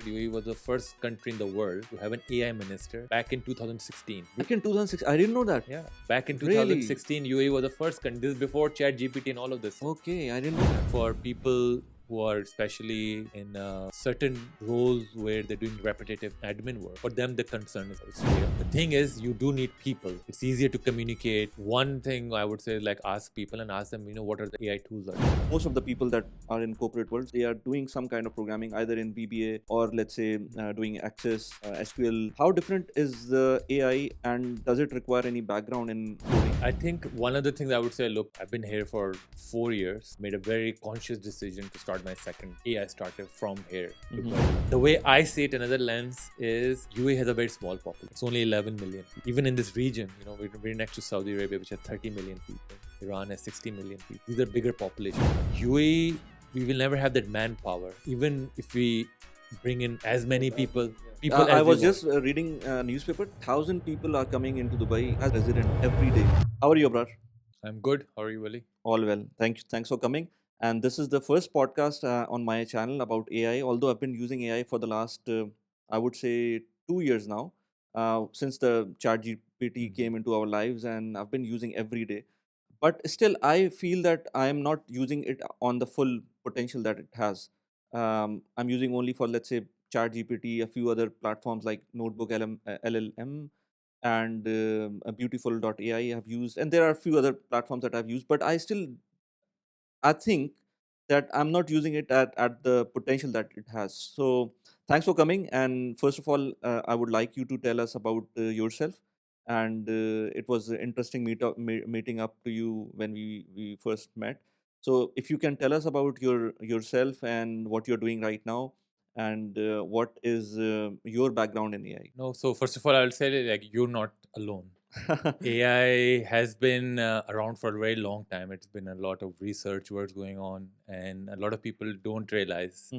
UAE was the first country in the world to have an AI minister back in 2016. Back in 2006, I didn't know that. Yeah, back in Really? 2016, UAE was the first country. This is before ChatGPT and all of this. Okay, I didn't know that. For people who are especially in certain roles where they're doing repetitive admin work, for them the concern is it's real. The thing is, you do need people. It's easier to communicate. One thing I would say is like ask people and ask them, what are the AI tools are. Most of the people that are in corporate world, they are doing some kind of programming, either in BBA or let's say doing Access, SQL. How different is the AI, and does it require any background in coding? I think one of the things I would say, look, I've been here for 4 years, made a very conscious decision to start my second AI startup from here. The way I see it, another lens is UAE has a very small population. It's only 11 million. Even in this region, we're next to Saudi Arabia, which has 30 million people. Iran has 60 million people. These are bigger populations. UAE, we will never have that manpower. Even if we bring in as many people. I was just reading a newspaper. 1,000 people are coming into Dubai as resident every day. How are you, Abrar? I'm good. How are you, Wali? All well. Thanks for coming. And this is the first podcast on my channel about AI. Although I've been using AI for the last, I would say, 2 years now, since the ChatGPT came into our lives, and I've been using every day. But still, I feel that I am not using it on the full potential that it has. I'm using only for, let's say, ChatGPT, a few other platforms like Notebook LLM, and Beautiful.ai have used, and there are a few other platforms that I've used, but I think that I'm not using it at the potential that it has. So thanks for coming. And first of all, I would like you to tell us about yourself. And it was an interesting meeting up to you when we first met. So if you can tell us about yourself and what you're doing right now, and what is your background in AI? No, so first of all, I'll say like you're not alone. AI has been around for a very long time. It's been a lot of research work going on, and a lot of people don't realize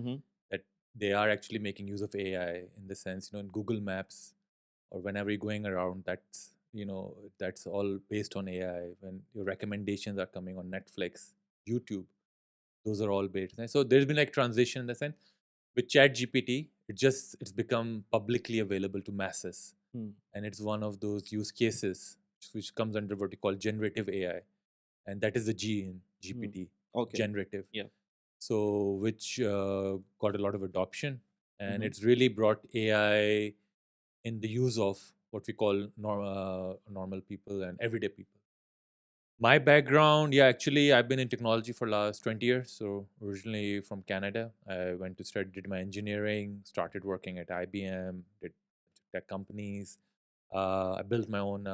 that they are actually making use of AI in the sense, in Google Maps or whenever you're going around, that's all based on AI. When your recommendations are coming on Netflix, YouTube, those are all based. So there's been like transition in the sense with ChatGPT, it's become publicly available to masses. And it's one of those use cases which comes under what we call generative AI, and that is the G in GPT. Okay. Generative. Yeah. So which got a lot of adoption, and it's really brought AI in the use of what we call normal people and everyday people. My background, actually, I've been in technology for last 20 years. So originally from Canada, I went to study, did my engineering, started working at IBM, did tech companies. I built my own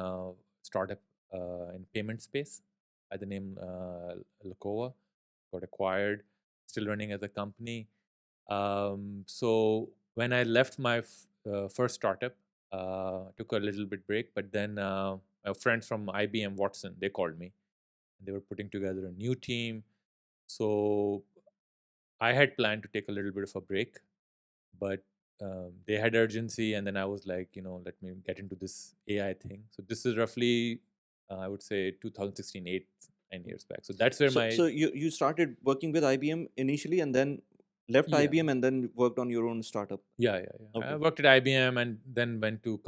startup in payment space by the name Lakova. Got acquired, still running as a company. So when I left my first startup, took a little bit break, but then my friends from IBM Watson, they called me. They were putting together a new team. So I had planned to take a little bit of a break, but they had urgency. And then I was like, let me get into this AI thing. So this is roughly, I would say 2016, 9 years back. So that's where So you started working with IBM initially, and then left IBM, and then worked on your own startup. Yeah. Okay. I worked at IBM and then went to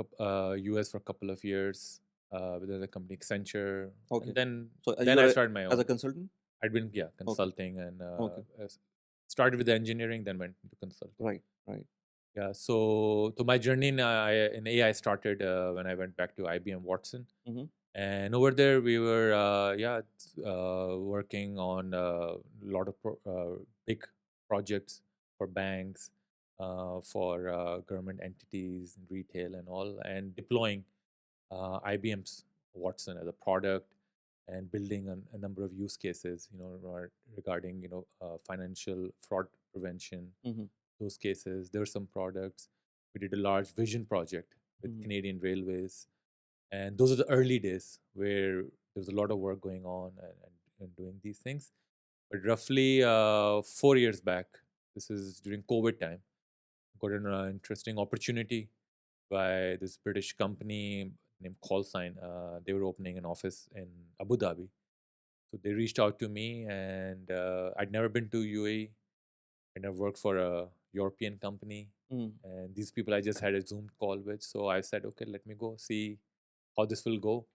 US for a couple of years with another company, Accenture. Okay. And then you I started my own. as a consultant? I'd been consulting and Okay. started with engineering, then went into consulting. Right. Yeah. So my journey in AI started when I went back to IBM Watson. And over there, we were working on a lot of big projects for banks, for government entities, retail, and all, and deploying IBM's Watson as a product and building a number of use cases, regarding financial fraud prevention. Those cases. There were some products. We did a large vision project with Canadian Railways. And those are the early days where there's a lot of work going on and doing these things. But roughly 4 years back, this is during COVID time, got an interesting opportunity by this British company named Callsign. They were opening an office in Abu Dhabi. So they reached out to me, and I'd never been to UAE. I never worked for a European company. Mm. And these people I just had a Zoom call with. So I said, okay, let me go see how this will go.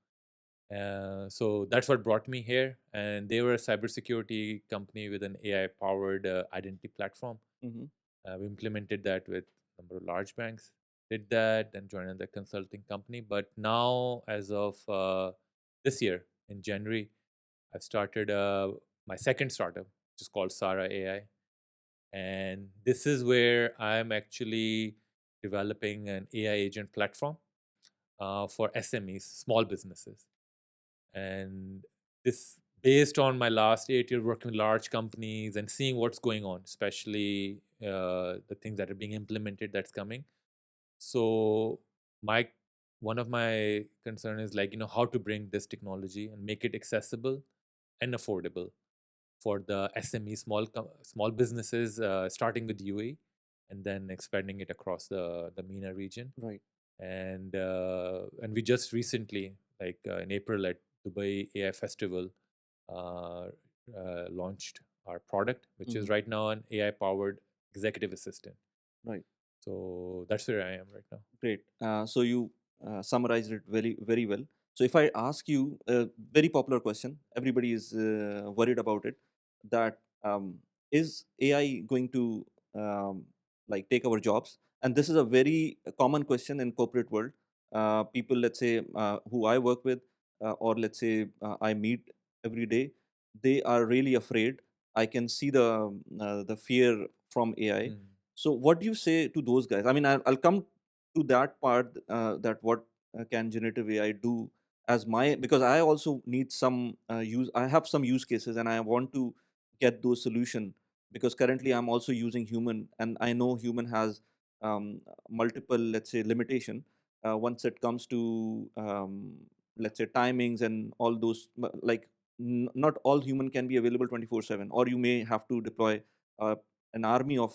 So that's what brought me here. And they were a cybersecurity company with an AI powered identity platform. Mm-hmm. We implemented that with a number of large banks. Did that, then joined another consulting company. But now, as of this year in January, I've started my second startup, which is called Sara AI. And this is where I'm actually developing an AI agent platform for SMEs, small businesses. And this based on my last 8 years working with large companies and seeing what's going on, especially the things that are being implemented that's coming. So my one of my concern is like, how to bring this technology and make it accessible and affordable for the SME small businesses, starting with UAE and then expanding it across the MENA region. Right. And we just recently, like in April at Dubai AI Festival, uh, launched our product, which Mm-hmm. is right now an AI powered executive assistant. Right. So that's where I am right now. Great. So you summarized it very, very well. So if I ask you a very popular question, everybody is worried about it. That is AI going to like take our jobs? And this is a very common question in corporate world. People, let's say, who I work with, or let's say I meet every day, they are really afraid. I can see the fear from AI. Mm. So what do you say to those guys? I mean, I'll come to that part, that what can generative AI do as my, because I also need some use. I have some use cases and I want to get those solution, because currently I'm also using human, and I know human has multiple, let's say, limitation once it comes to let's say timings and all those, like not all human can be available 24/7, or you may have to deploy uh, an army of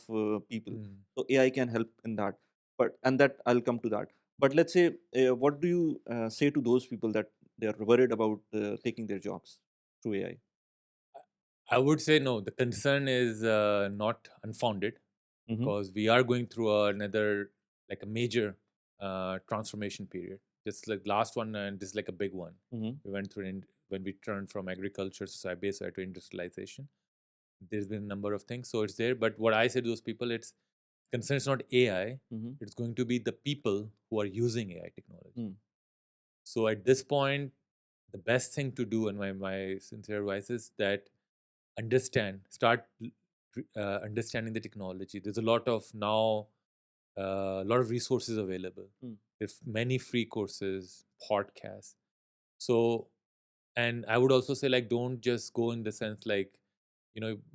people. Mm. So AI can help in that, but and that I'll come to that. But let's say, what do you say to those people that they are worried about taking their jobs through AI? I would say no. The concern is not unfounded Mm-hmm. because we are going through another like a major transformation period. Just like last one, and this is like a big one. Mm-hmm. We went through when we turned from agriculture society to industrialization. There's been a number of things, so it's there. But what I say to those people, it's concern is not AI. Mm-hmm. It's going to be the people who are using AI technology. Mm. So at this point, the best thing to do, and my sincere advice is that start understanding the technology. There's a lot of now, a lot of resources available. Mm. There's many free courses, podcasts. So, and I would also say like don't just go in the sense like,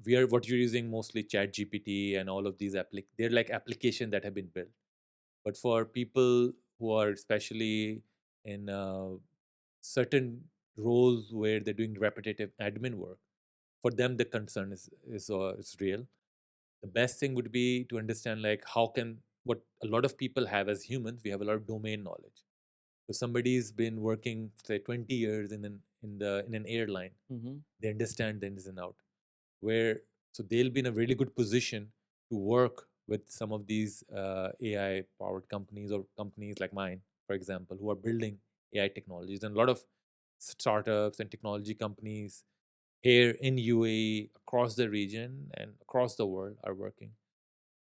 we are what you're using mostly Chat GPT and all of these they're like applications that have been built. But for people who are especially in certain roles where they're doing repetitive admin work, for them the concern is real. The best thing would be to understand like how can what a lot of people have as humans, we have a lot of domain knowledge. So somebody's been working say 20 years in an airline, Mm-hmm. they understand the ins and out. Where so they'll be in a really good position to work with some of these AI powered companies or companies like mine, for example, who are building AI technologies. And a lot of startups and technology companies here in UAE, across the region and across the world are working.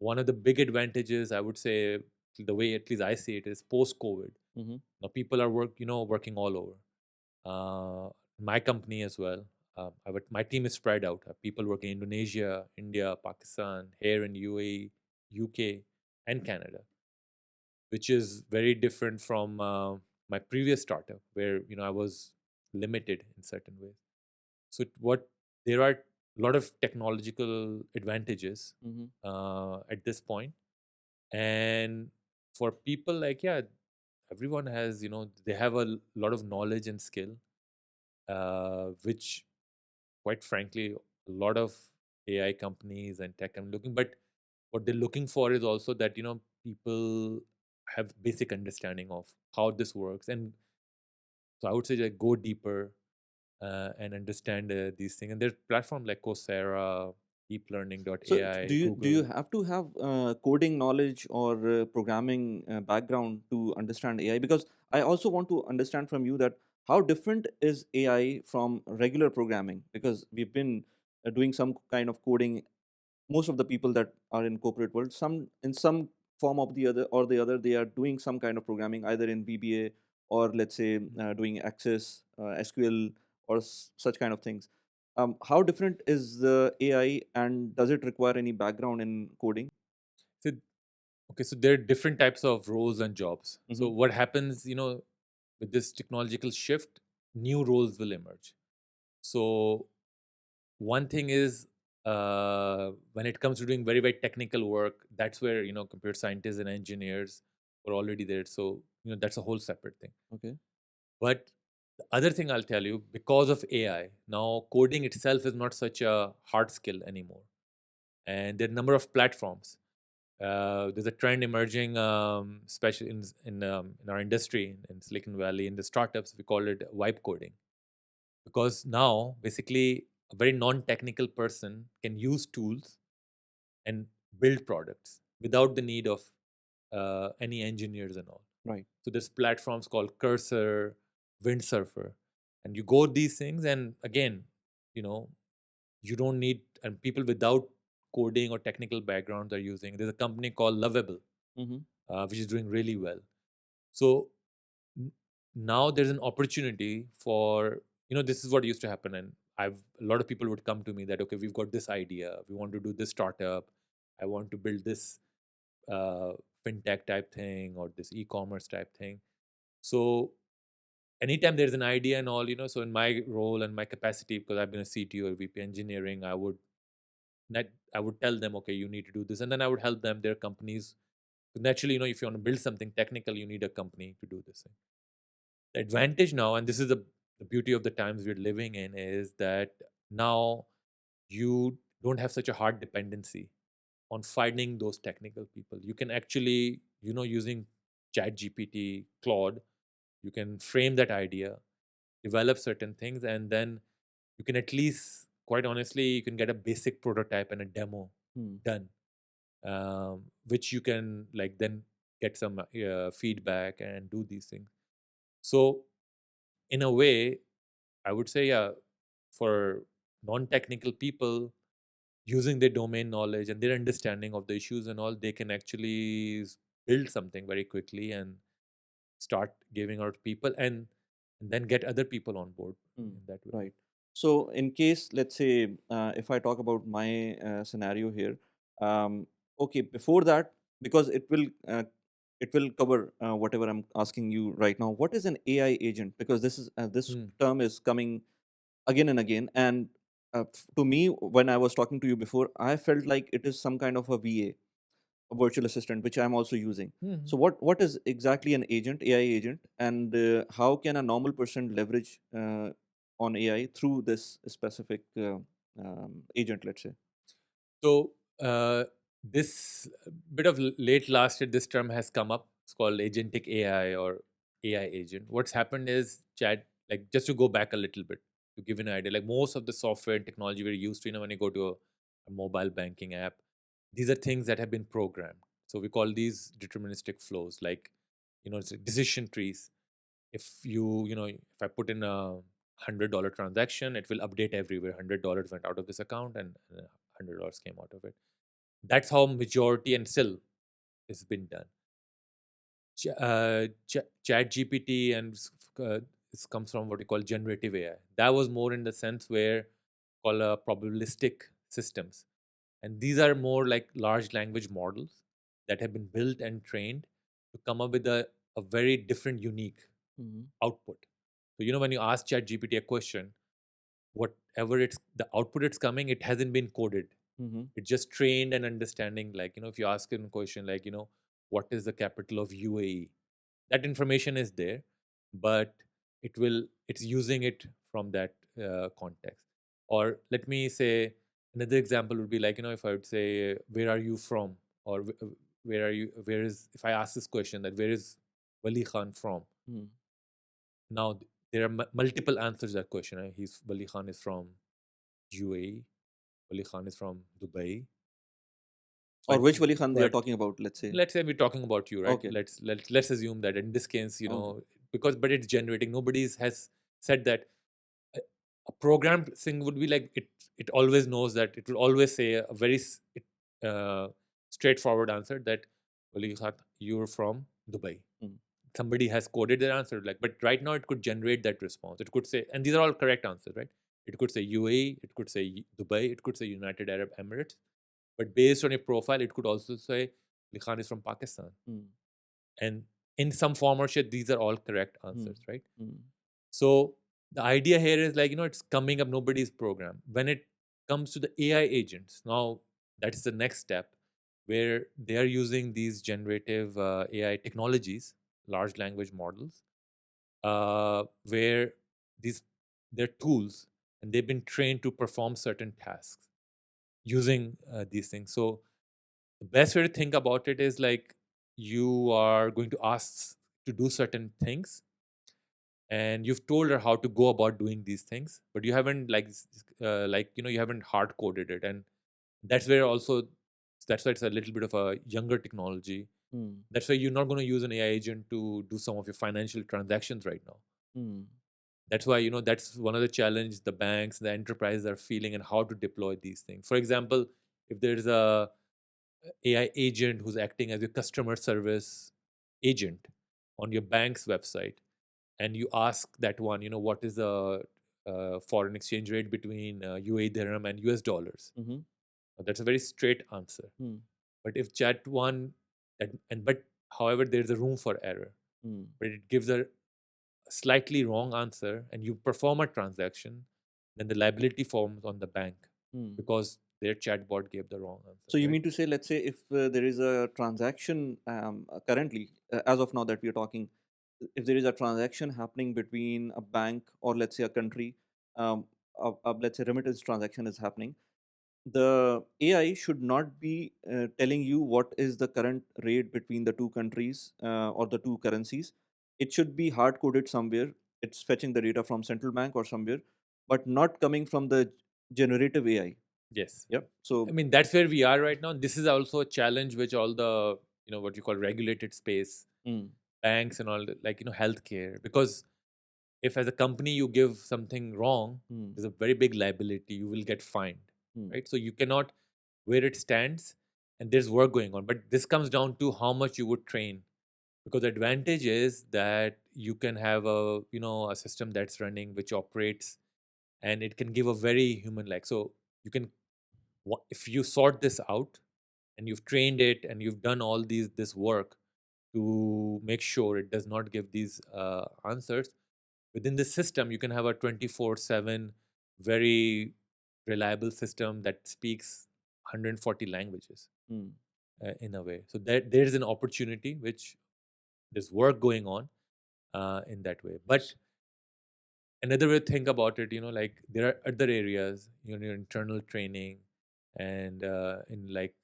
One of the big advantages, I would say, the way at least I see it, is post COVID. Mm-hmm. Now people are working all over. My company as well. My team is spread out. People working in Indonesia, India, Pakistan, here in UAE, UK, and Canada, which is very different from my previous startup, where I was limited in certain ways. So there are a lot of technological advantages Mm-hmm. at this point, and for people like everyone has they have a lot of knowledge and skill, which quite frankly a lot of AI companies and tech are looking. But what they're looking for is also that people have basic understanding of how this works, and so I would say like go deeper and understand these things. And there's platforms like Coursera. So deeplearning.ai, do you Google. have to have coding knowledge or programming background to understand AI? Because I also want to understand from you that how different is AI from regular programming? Because we've been doing some kind of coding. Most of the people that are in corporate world, some in some form of the other, they are doing some kind of programming either in VBA or let's say doing Access, SQL, or such kind of things. How different is the AI, and does it require any background in coding? So, okay, so there are different types of roles and jobs. So Mm-hmm. what happens, with this technological shift, new roles will emerge. So one thing is, when it comes to doing very very technical work, that's where computer scientists and engineers were already there. So that's a whole separate thing. Okay. But the other thing I'll tell you, because of AI, now coding itself is not such a hard skill anymore, and there are a number of platforms. There's a trend emerging, especially in our industry in Silicon Valley, in the startups. We call it vibe coding, because now basically a very non-technical person can use tools and build products without the need of any engineers and all. Right. So there's platforms called Cursor, Windsurfer, and you go these things, and again, you know, you don't need, and people without coding or technical backgrounds are using. There's a company called Lovable, Mm-hmm. which is doing really well. So n- now there's an opportunity for, this is what used to happen, and a lot of people would come to me that, okay, we've got this idea, we want to do this startup, I want to build this uh, fintech type thing or this e-commerce type thing. So anytime there's an idea and all, so in my role and my capacity, because I've been a CTO or VP engineering, I would tell them, okay, you need to do this, and then I would help them, their companies. Naturally, if you want to build something technical, you need a company to do this thing. The advantage now, and this is the beauty of the times we're living in, is that now you don't have such a hard dependency on finding those technical people. You can actually, using Chat GPT, Claude, you can frame that idea, develop certain things, and then you can at least, quite honestly, you can get a basic prototype and a demo Hmm. done, which you can like then get some feedback and do these things. So in a way, I would say, yeah, for non-technical people, using their domain knowledge and their understanding of the issues and all, they can actually build something very quickly and start giving out people, and then get other people on board Hmm. in that way. Right. So, in case, let's say, if I talk about my scenario here, um, okay, before that, because it will cover whatever I'm asking you right now. What is an AI agent? Because this Mm, term is coming again and again, and to me, when I was talking to you before, I felt like it is some kind of a VA, a virtual assistant, which I'm also using. mhm. So, what is exactly an agent, AI agent, and how can a normal person leverage on AI through this specific agent? Let's say. So this bit of late last year, this term has come up. It's called agentic AI or AI agent. What's happened is, chat, like, just to go back a little bit to give you an idea, like most of the software and technology we're used to, when you go to a mobile banking app, these are things that have been programmed. So we call these deterministic flows, like, it's like decision trees. If I put in $100 transaction, it will update everywhere. $100 went out of this account, and $100 came out of it. That's how majority and still it's been done. Chat GPT and this comes from what we call generative AI. That was more in the sense where called probabilistic systems, and these are more like large language models that have been built and trained to come up with a very different, unique Mm-hmm. output. So when you ask Chat GPT a question, whatever it's the output it's coming, it hasn't been coded. Mm-hmm. It's just trained and understanding. Like, if you ask him a question like, what is the capital of UAE? That information is there, but it's using it from that context. Or let me say, another example would be like, if I would say, where are you from? Or where is, if I ask this question, that where is Wali Khan from? Mm-hmm. Now, there are multiple answers to that question. He's Wali Khan is from UAE. Wali Khan is from Dubai. Or But which Wali Khan they are but talking about, let's say. let's say we're talking about you, right? Okay. Let's assume that in this case, Okay. because but it's generating. Nobody has said that a programmed thing would be like it. It always knows that it will always say a very uh, straightforward answer that, Wali Khan, you're from Dubai. Mm. Somebody has coded their answer, like, but right now it could generate that response. It could say, and these are all correct answers, right? It could say UAE, it could say Dubai, it could say United Arab Emirates, but based on your profile, it could also say Khan is from Pakistan. Mm. And in some form or shape, these are all correct Mm. answers, right? Mm. So the idea here is like, it's coming up nobody's program. When it comes to the AI agents, now that is the next step where they are using these generative AI technologies, large language models, where these they're tools and they've been trained to perform certain tasks using these things. So the best way to think about it is like you are going to ask to do certain things and you've told her how to go about doing these things, but you haven't you haven't hard coded it. And that's where also that's why it's a little bit of a younger technology. Mm. That's why you're not going to use an AI agent to do some of your financial transactions right now. Mm. That's why that's one of the challenges the banks, the enterprises are feeling, and how to deploy these things. For example, if there's a AI agent who's acting as your customer service agent on your bank's website, and you ask that one, what is the foreign exchange rate between UAE dirham and US dollars? Mm-hmm. That's a very straight answer. Mm. But if chat one, but however, there's a room for error. Mm. But it gives a slightly wrong answer, and you perform a transaction, then the liability forms on the bank Mm. because their chatbot gave the wrong answer, So you right? mean to say, let's say, if there is a transaction currently, as of now that we are talking, if there is a transaction happening between a bank or let's say a country, let's say remittance transaction is happening, the AI should not be telling you what is the current rate between the two countries or the two currencies. It should be hard coded somewhere. It's fetching the data from central bank or somewhere, but not coming from the generative AI. Yes. Yep. I So. mean, that's where we are right now. This is also a challenge which all the, what you call regulated space, Mm. banks and all, like, healthcare. Because if as a company you give something wrong, Mm. there's a very big liability. You will get fined, Mm. right? So you cannot, where it stands, and there's work going on. But this comes down to how much you would train. Because the advantage is that you can have a system that's running which operates and it can give a very human like. So you can, if you sort this out and you've trained it and you've done all this work to make sure it does not give these answers within the system, you can have a 24/7 very reliable system that speaks 140 languages Mm. in a way. So there's an opportunity which there's work going on in that way. But another way to think about it, like there are other areas, your internal training and in like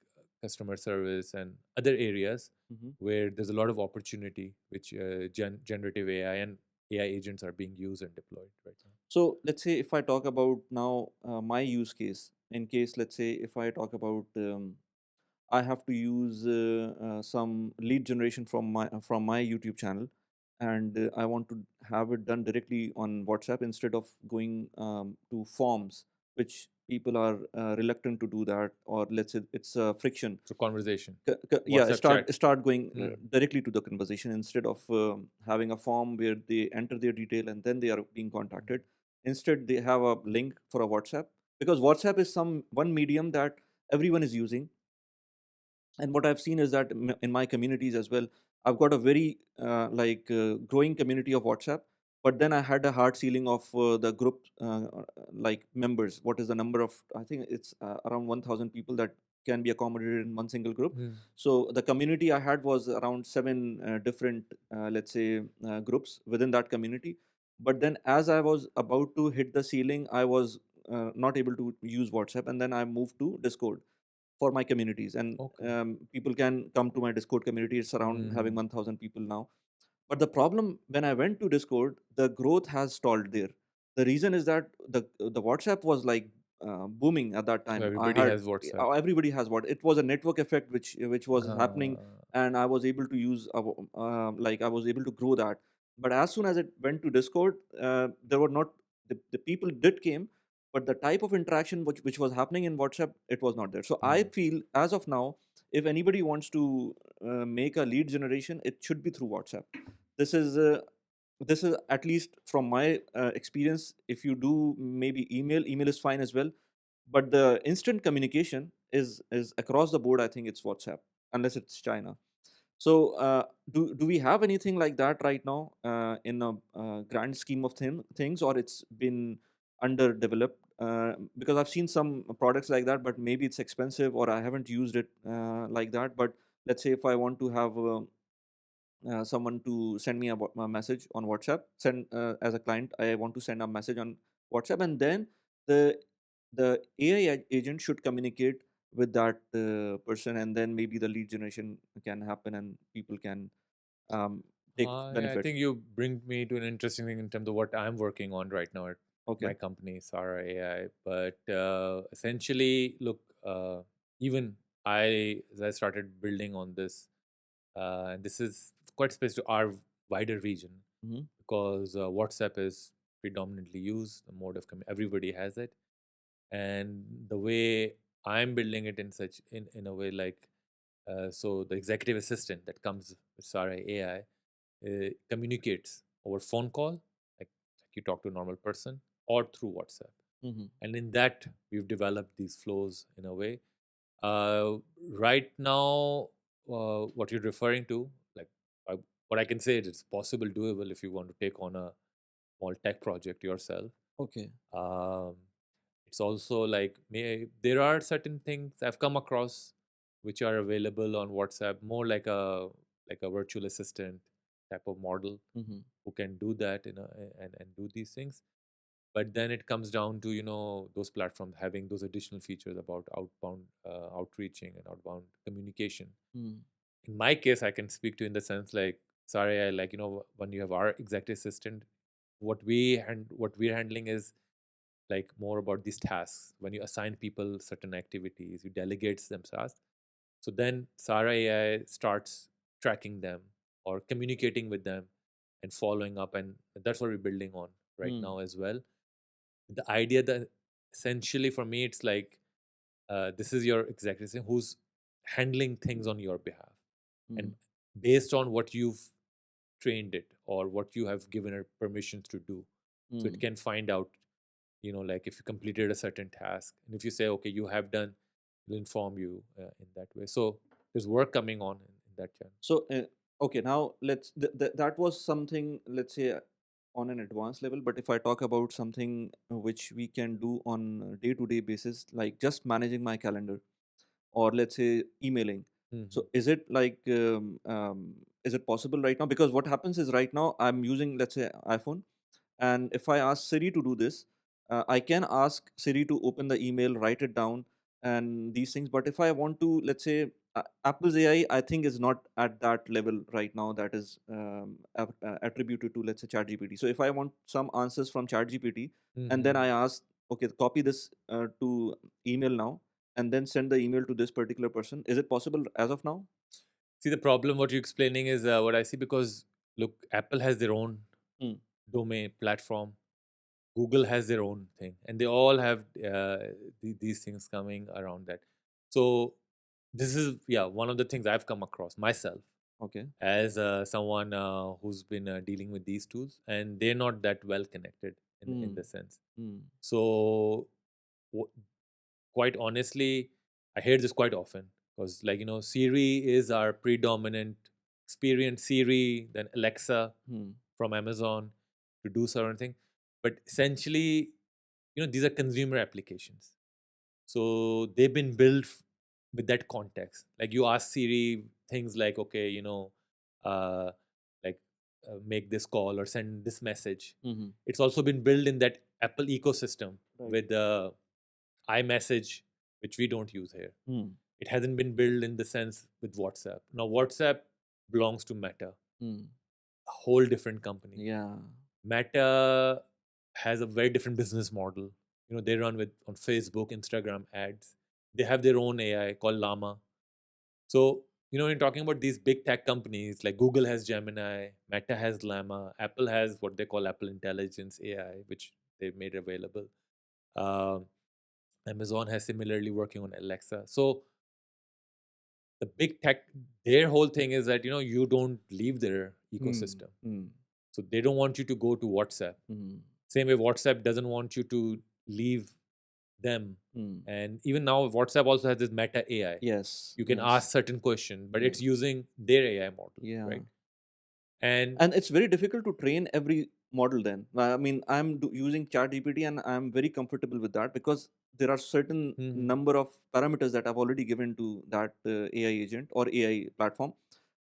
customer service and other areas Mhm. where there's a lot of opportunity which generative AI and AI agents are being used and deployed right now. So let's say if I talk about now my use case, in case let's say if I talk about I have to use some lead generation from my YouTube channel, and I want to have it done directly on WhatsApp instead of going to forms, which people are reluctant to do that, or let's say it's friction. So conversation, Yeah, WhatsApp chat. start going Hmm. directly to the conversation instead of having a form where they enter their detail and then they are being contacted. Instead, they have a link for a WhatsApp, because WhatsApp is some one medium that everyone is using. And what I've seen is that in my communities as well, I've got a very growing community of WhatsApp. But then I had a hard ceiling of the group like members. What is the number of? I think it's around 1,000 people that can be accommodated in one single group. Hmm. So the community I had was around seven different, let's say, groups within that community. But then as I was about to hit the ceiling, I was not able to use WhatsApp, and then I moved to Discord for my communities. And Okay. people can come to my Discord community. It's around having Hmm. 1,000 people now. But the problem, when I went to Discord, the growth has stalled there. The reason is that the WhatsApp was like booming at that So time. I everybody had has WhatsApp. everybody has what it was a network effect which was happening, Uh, and I was able to use like I was able to grow that. But as soon as it went to Discord, there were not the people did came, but the type of interaction which was happening in WhatsApp, it was not there. So I mm, feel as of now, if anybody wants to make a lead generation, it should be through WhatsApp. This is this is at least from my experience. If you do maybe email is fine as well, but the instant communication is across the board. I think it's WhatsApp, unless it's China. So do we have anything like that right now in a grand scheme of things, or it's been underdeveloped? Because I've seen some products like that, but maybe it's expensive, or I haven't used it like that. But let's say if I want to have someone to send me a message on WhatsApp. Send as a client, I want to send a message on WhatsApp, and then the the AI agent should communicate with that person, and then maybe the lead generation can happen, and people can um, take yeah, I benefit. think you bring me to an interesting thing in terms of what I'm working on right now at Okay. my company, Sarah AI. But essentially, look, even as I started building on this, and this is quite specific to our wider region Hmm. because WhatsApp is predominantly used, the mode of everybody has it, and the way I'm building it in such in a way like so the executive assistant that comes with Sarah AI communicates over phone call, like you talk to a normal person, or through WhatsApp. Hmm. And in that, we've developed these flows in a way. Uh, right now, what you're referring to, like I, what I can say is it's possible, doable if you want to take on a small tech project yourself. Okay. Um, it's also like there are certain things I've come across which are available on WhatsApp, more like a virtual assistant type of model Hmm. who can do that and do these things. But then it comes down to those platforms having those additional features about outbound outreaching and outbound communication. Hmm. In my case, I can speak to in the sense like sorry, I like when you have our executive assistant, what we're handling is like more about these tasks. When you assign people certain activities, you delegate them tasks. So then Sarah AI starts tracking them or communicating with them and following up, and that's what we're building on right Hmm. now as well. The idea that essentially for me, it's like this is your executive assistant who's handling things on your behalf, and Hmm. based on what you've trained it or what you have given it permissions to do, so it Hmm. can find out like if you completed a certain task, and if you say okay you have done, it'll inform you in that way. So there's work coming on in that channel. So, okay, now that was something, let's say, on an advanced level. But if I talk about something which we can do on a day-to-day basis, like just managing my calendar, or let's say emailing. Hmm. So, is it possible right now? Because what happens is right now I'm using, let's say, iPhone, and if I ask Siri to do this, I can ask Siri to open the email, write it down, and these things. But if I want to, let's say, Apple's AI, I think is not at that level right now. That is attributed to, let's say, ChatGPT. So if I want some answers from ChatGPT, and then Hmm. I ask, okay, copy this to email now, and then send the email to this particular person. Is it possible as of now? See, the problem what you're explaining is what I see, because look, Apple has their own Hmm. domain platform, Google has their own thing, and they all have these things coming around that. So this is one of the things I've come across myself Okay. as someone who's been dealing with these tools, and they're not that well connected in Hmm. the sense. Hmm. So w- quite honestly, I hear this quite often because Siri is our predominant experience. Siri, then Alexa Hmm. from Amazon to do certain thing, but essentially these are consumer applications, so they've been built with that context. Like you ask Siri things like okay, uh, like make this call or send this message. Hmm. It's also been built in that Apple ecosystem Right. with iMessage, which we don't use here. Hmm. It hasn't been built in the sense with WhatsApp. Now WhatsApp belongs to Meta, Hmm. a whole different company. Yeah. Meta has a very different business model. They run with on Facebook, Instagram ads. They have their own AI called Llama. So, when you're talking about these big tech companies, like Google has Gemini, Meta has Llama, Apple has what they call Apple Intelligence AI, which they've made available. Um, Amazon has similarly working on Alexa. So the big tech, their whole thing is that you don't leave their Hmm. ecosystem. Hmm. So they don't want you to go to WhatsApp. Hmm. Same way WhatsApp doesn't want you to leave them. Hmm. And even now, WhatsApp also has this Meta AI. Yes. You can Yes. ask certain question, but Yeah. it's using their AI model, Yeah. right? And And it's very difficult to train every model then. I mean, using ChatGPT and I'm very comfortable with that because there are certain Mhm. number of parameters that I've already given to that AI agent or AI platform.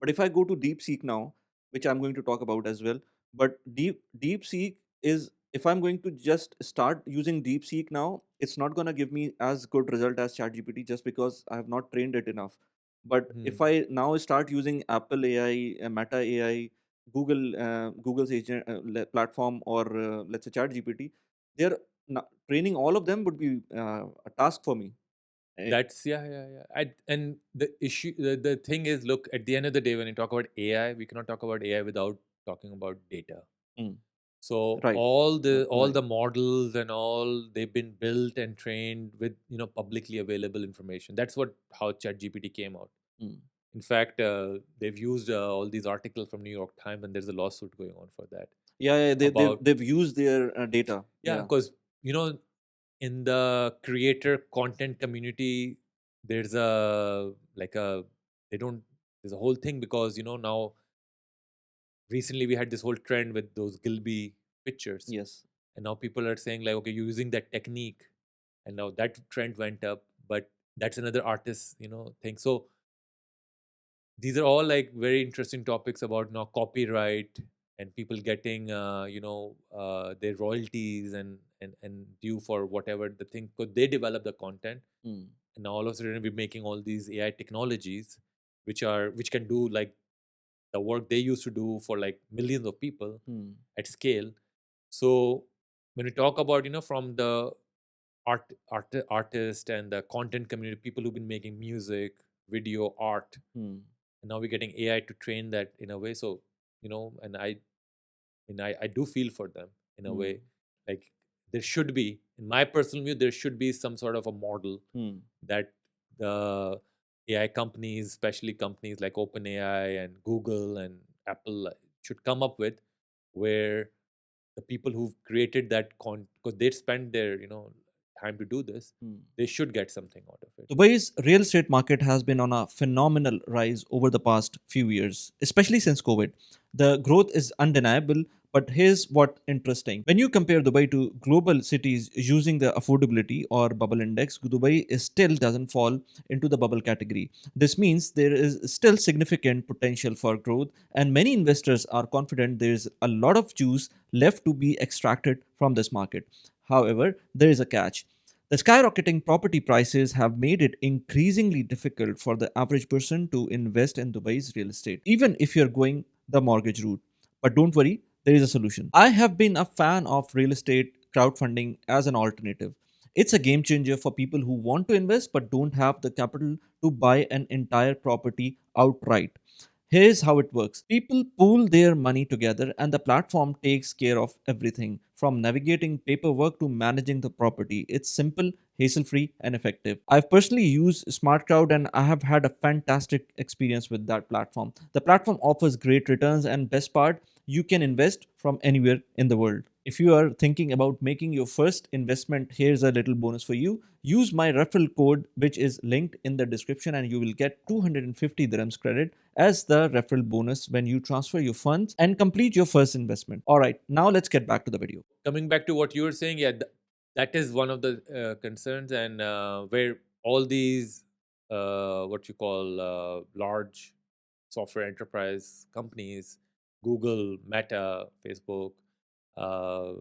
But if I go to DeepSeek now, which I'm going to talk about as well, but DeepSeek is, if I'm going to just start using DeepSeek now, it's not going to give me as good result as ChatGPT just because I have not trained it enough. But if Mhm. I now start using Apple AI, Meta AI, Google's agent platform, or let's say ChatGPT, they're training all of them would be a task for me. Eh, That's yeah. And the issue, the thing is, look, at the end of the day, when you talk about AI, we cannot talk about AI without talking about data. mm, So right, all the right. models and all, they've been built and trained with publicly available information. That's what how ChatGPT came out. Mm. In fact, they've used all these articles from New York Times, and there's a lawsuit going on for that Yeah, about they've used their data. yeah, Yeah. because in the creator content community, there's a like a they don't there's a whole thing because now recently we had this whole trend with those Gilby pictures, Yes. and now people are saying like, okay, you're using that technique, and now that trend went up, but that's another artist thing. So these are all like very interesting topics about now copyright and people getting their royalties and due for whatever the thing, because they develop the content. Mm. And now all of a sudden we're making all these AI technologies which can do like the work they used to do for like millions of people Mm. at scale. So when we talk about from the artist and the content community, people who've been making music, video, art, Mm. and now we're getting AI to train that in a way. So and I do feel for them in a Mm. way. Like there should be, in my personal view, there should be some sort of a model Mm. that the AI companies, especially companies like OpenAI and Google and Apple, should come up with, where the people who've created that because they spend their time to do this, Mm. they should get something out of it. Dubai's real estate market has been on a phenomenal rise over the past few years, especially since COVID. The growth is undeniable, but here's what interesting. When you compare Dubai to global cities using the affordability or bubble index, Dubai is still doesn't fall into the bubble category. This means there is still significant potential for growth, and many investors are confident there is a lot of juice left to be extracted from this market. However, there is a catch. The skyrocketing property prices have made it increasingly difficult for the average person to invest in Dubai's real estate, even if you're going the mortgage route. But don't worry, there is a solution. I have been a fan of real estate crowdfunding as an alternative. It's a game changer for people who want to invest but don't have the capital to buy an entire property outright. Here's how it works. People pool their money together, and the platform takes care of everything from navigating paperwork to managing the property. It's simple, hassle free, and effective. I've personally used Smart Crowd and I have had a fantastic experience with that platform. The platform offers great returns, and best part, you can invest from anywhere in the world. If you are thinking about making your first investment, here's a little bonus for you. Use my referral code, which is linked in the description, and you will get 250 dirhams credit as the referral bonus when you transfer your funds and complete your first investment. All right, now let's get back to the video. Coming back to what you were saying, yeah, that is one of the concerns, and where all these what you call large software enterprise companies, Google, Meta, Facebook, uh,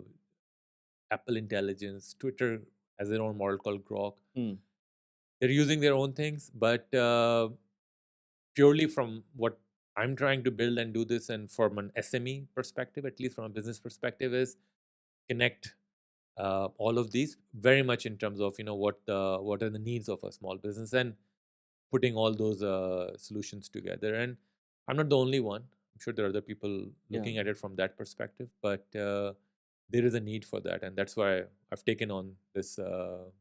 Apple Intelligence, Twitter has their own model called Grok. Hmm. They're using their own things, but purely from what I'm trying to build and do this, and from an SME perspective, at least from a business perspective, is connect all of these very much in terms of what are the needs of a small business, and putting all those solutions together. And I'm not the only one. I'm sure there are other people Yeah. looking at it from that perspective, but there is a need for that, and that's why I've taken on this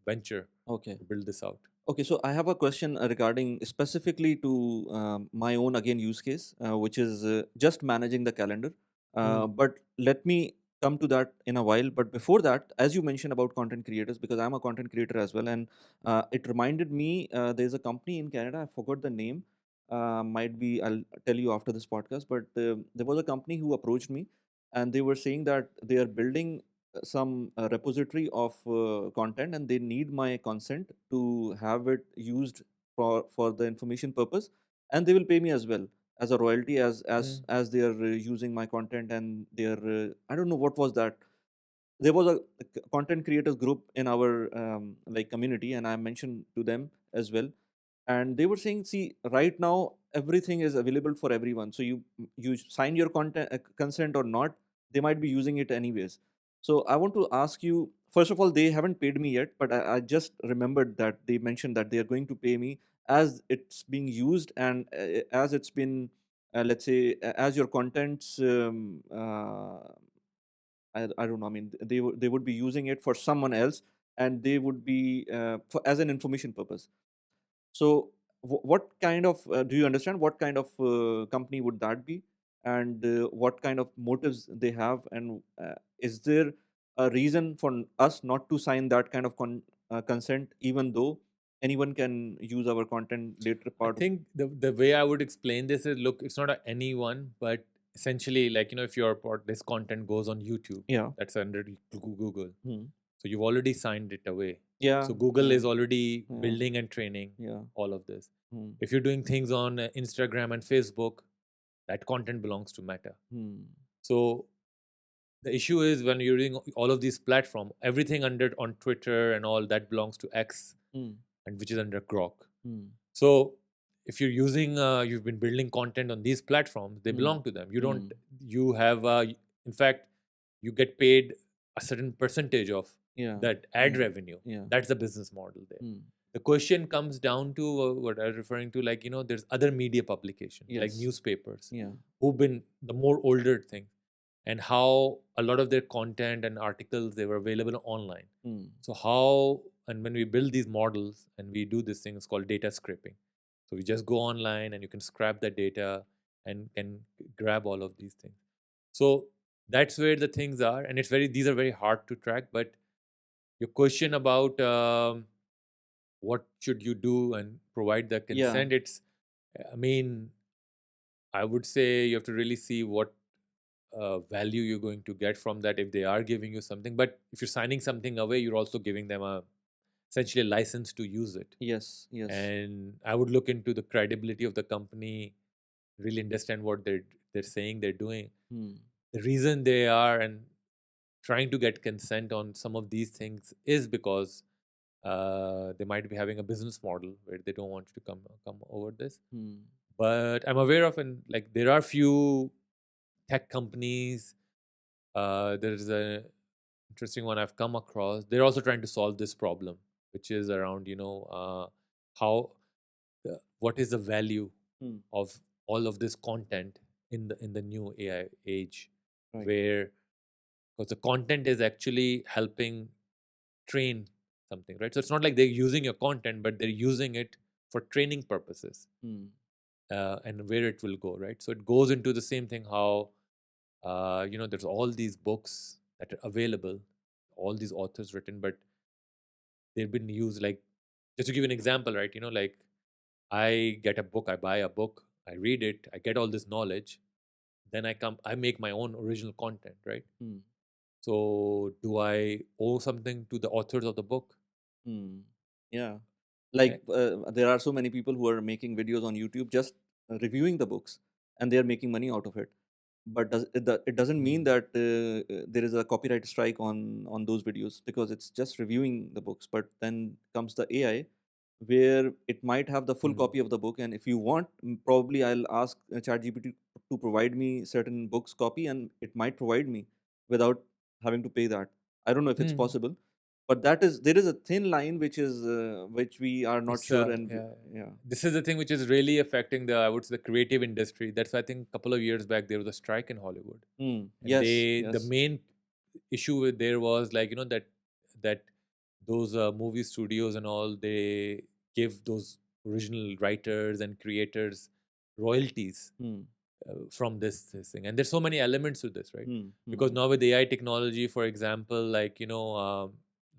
venture Okay. to build this out. Okay, so I have a question regarding specifically to my own again use case, which is just managing the calendar. Mm. But let me come to that in a while. But before that, as you mentioned about content creators, because I'm a content creator as well, and it reminded me there's a company in Canada. I forgot the name. Might be I'll tell you after this podcast. But there was a company who approached me, and they were saying that they are building some repository of content, and they need my consent to have it used for the information purpose, and they will pay me as well as a royalty Mm. as they are using my content. And they are I don't know what was that. There was a content creators group in our like community, and I mentioned to them as well, and they were saying, see, right now everything is available for everyone, so you sign your content consent or not, they might be using it anyways. So I want to ask you, first of all, they haven't paid me yet, but I just remembered that they mentioned that they are going to pay me as it's being used, and as it's been let's say as your contents I don't know. I mean, they would be using it for someone else, and they would be for as an information purpose. So, what kind of do you understand? What kind of company would that be, and what kind of motives they have, and is there a reason for us not to sign that kind of consent, even though anyone can use our content later I part? think the way I would explain this is, look, it's not a anyone, but essentially, like, if this content goes on YouTube, Yeah. that's under Google. Hmm. So you've already signed it away. Yeah. So Google Yeah. is already Yeah. building and training Yeah. all of this. Hmm. If you're doing things on Instagram and Facebook, that content belongs to Meta. Hmm. So the issue is when you're using all of these platforms, everything under on Twitter and all that belongs to X, Hmm. and which is under Grok. Hmm. So if you're using, you've been building content on these platforms, they Hmm. belong to them. You don't, Hmm. you have, in fact, you get paid a certain percentage of Yeah. that ad Yeah. revenue. Yeah. That's the business model there. Hmm. The question comes down to what I'm referring to, like, there's other media publications like Yes. newspapers Yeah. who've been the more older thing, and how a lot of their content and articles, they were available online. Hmm. So how, and when we build these models and we do this thing, it's called data scraping. So we just go online and you can scrap the data and can grab all of these things. So that's where the things are, and these are very hard to track. But your question about what should you do and provide the Yeah. consent, I mean, I would say you have to really see what value you're going to get from that if they are giving you something. But if you're signing something away, you're also giving them essentially a license to use it. Yes. Yes. And I would look into the credibility of the company, really understand what they're saying they're doing, Hmm. the reason they are and trying to get consent on some of these things is because they might be having a business model where they don't want you to come over this. Hmm. But I'm aware of, and like, there are few tech companies. There's a interesting one I've come across. They're also trying to solve this problem, which is around how what is the value Hmm. of all of this content in the new AI age, Right. where, because the content is actually helping train something, right? So it's not like they're using your content, but they're using it for training purposes, Hmm. and where it will go, right? So it goes into the same thing, how there's all these books that are available, all these authors written, but they've been used, like, just to give you an example, right? Like, I get a book, I buy a book, I read it, I get all this knowledge, then I make my own original content, right? Hmm. So do I owe something to the authors of the book? Hmm. Yeah. Eh, Like there are so many people who are making videos on YouTube just reviewing the books, and they are making money out of it. But it doesn't mean mm, that there is a copyright strike on those videos, because it's just reviewing the books. But then comes the AI, where it might have the full mm. copy of the book, and if you want, probably I'll ask ChatGPT to provide me certain books copy, and it might provide me without having to pay that. I don't know if it's Hmm. possible, but there is a thin line which we are not It's sure, and yeah. yeah. This is the thing which is really affecting the, I would say, the creative industry. That's why I think a couple of years back there was a strike in Hollywood, and Yes, the yes. main issue with there was, like, that those movie studios and all, they give those original writers and creators royalties Hmm. from this thing. And there's so many elements to this, right? Hmm. Because Hmm. now with AI technology, for example, like,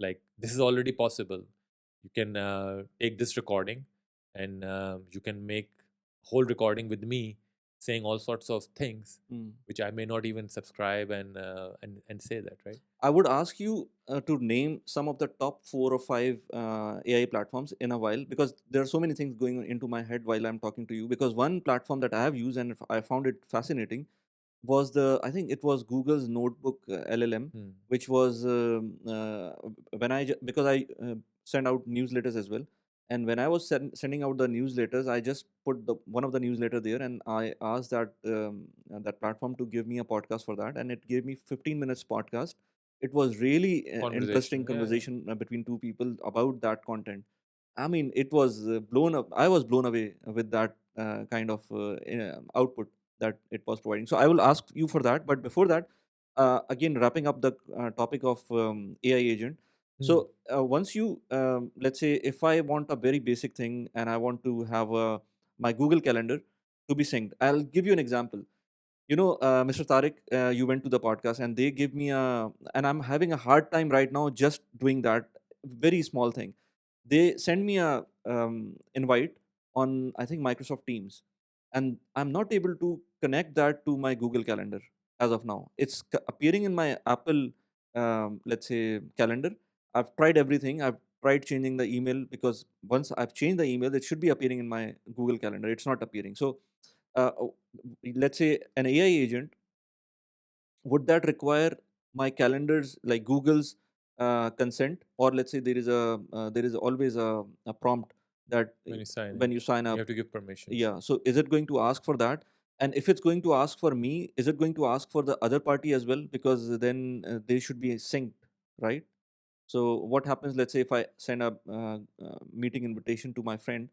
like this is already possible. You can take this recording, and you can make whole recording with me saying all sorts of things Hmm. which I may not even subscribe, and say that, right? I would ask you to name some of the top 4 or 5 AI platforms in a while, because there are so many things going into my head while I'm talking to you. Because one platform that I have used and I found it fascinating was I think it was Google's Notebook LLM, Hmm. which was when because I send out newsletters as well. And when I was sending out the newsletters, I just put one of the newsletter there, and I asked that platform to give me a podcast for that, and it gave me 15 minutes podcast. It was really interesting Conversation, yeah, yeah. conversation between two people about that content. I mean, it was blown up. I was blown away with that kind of output that it was providing. So I will ask you for that. But before that, again, wrapping up the topic of AI agent. Hmm. So once you, let's say, if I want a very basic thing and I want to have my Google Calendar to be synced, I'll give you an example. Mr. Tariq, you went to the podcast and they give me and I'm having a hard time right now just doing that very small thing. They send me a invite on, I think, Microsoft Teams, and I'm not able to connect that to my Google Calendar as of now. It's appearing in my Apple, let's say, calendar. I've tried everything. I've tried changing the email, because once I've changed the email, it should be appearing in my Google Calendar. It's not appearing. So let's say an AI agent, would that require my calendars, like Google's consent, or let's say there is always a prompt that When you sign when in, you sign you up? have to give permissions. Yeah. So is it going to ask for that? And if it's going to ask for me, is it going to ask for the other party as well? Because then they should be synced, right? So what happens? Let's say if I send a meeting invitation to my friend,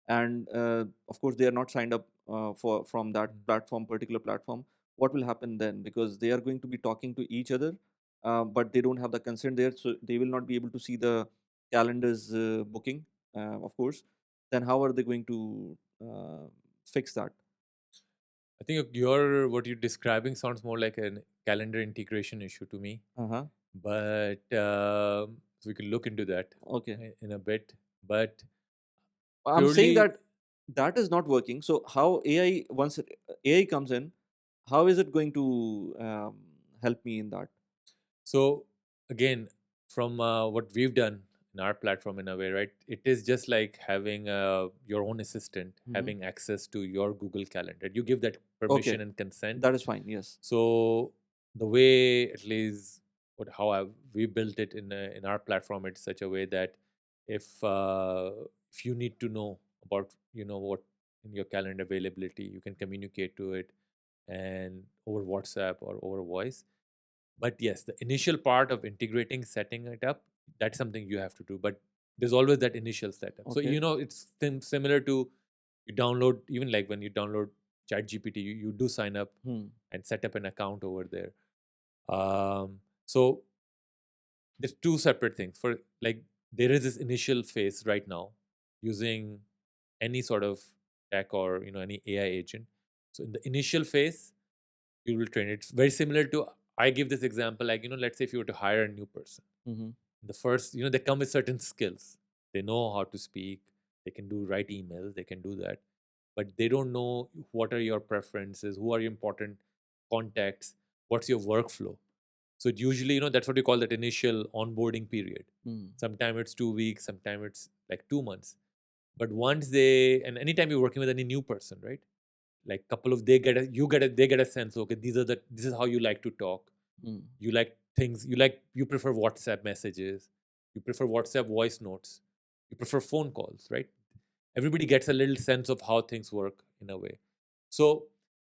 and of course they are not signed up for from that Mm. particular platform. What will happen then? Because they are going to be talking to each other, but they don't have the consent there, so they will not be able to see the calendars booking. Of course, then how are they going to fix that? I think your what you're describing sounds more like a calendar integration issue to me, Uh huh. but so we can look into that Okay. in a bit. But I'm saying purely, that that is not working. So how AI, once AI comes in, how is it going to help me in that? so again, from what we've done in our platform, in a way, right? It is just like having your own assistant Hmm. having access to your Google Calendar. You give that permission Okay, and consent. that is fine. Yes. So the way, at least we built it in our platform, it's such a way that if you need to know about, what in your calendar availability, you can communicate to it, and over WhatsApp or over voice. But yes, the initial part of integrating, setting it up, that's something you have to do. But there's always that initial setup. So Okay. it's similar to, you download, even like when you download ChatGPT, you do sign up Hmm. and set up an account over there. So there's two separate things. For, like, there is this initial phase right now using any sort of tech, or any AI agent. So in the initial phase, you will train it. It's very similar to, I give this example, like, let's say if you were to hire a new person. Hmm. The first, they come with certain skills. They know how to speak, they can write emails, they can do that, but they don't know what are your preferences, who are your important contacts, what's your workflow. So it usually, that's what you call that initial onboarding period. Hmm. Sometimes it's 2 weeks, sometimes it's like 2 months. But once they, and anytime you're working with any new person, right? Like couple of, they get a sense, okay, this is how you like to talk. Hmm. You like things, you prefer WhatsApp messages, you prefer WhatsApp voice notes, you prefer phone calls, right? Everybody gets a little sense of how things work in a way. So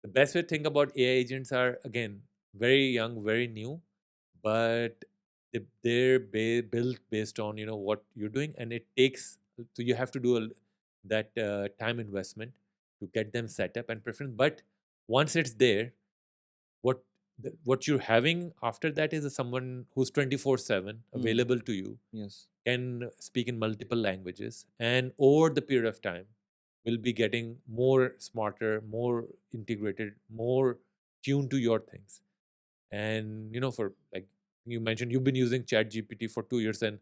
the best way to think about AI agents are, again, very young, very new, but they're built based on what you're doing, and it takes, so you have to do that time investment to get them set up and preference. But once it's there, what what you're having after that is someone who's 24/7 Hmm. available to you, Yes. can speak in multiple languages, and over the period of time will be getting more smarter, more integrated, more tuned to your things. And for, like you mentioned, you've been using Chat GPT for 2 years, and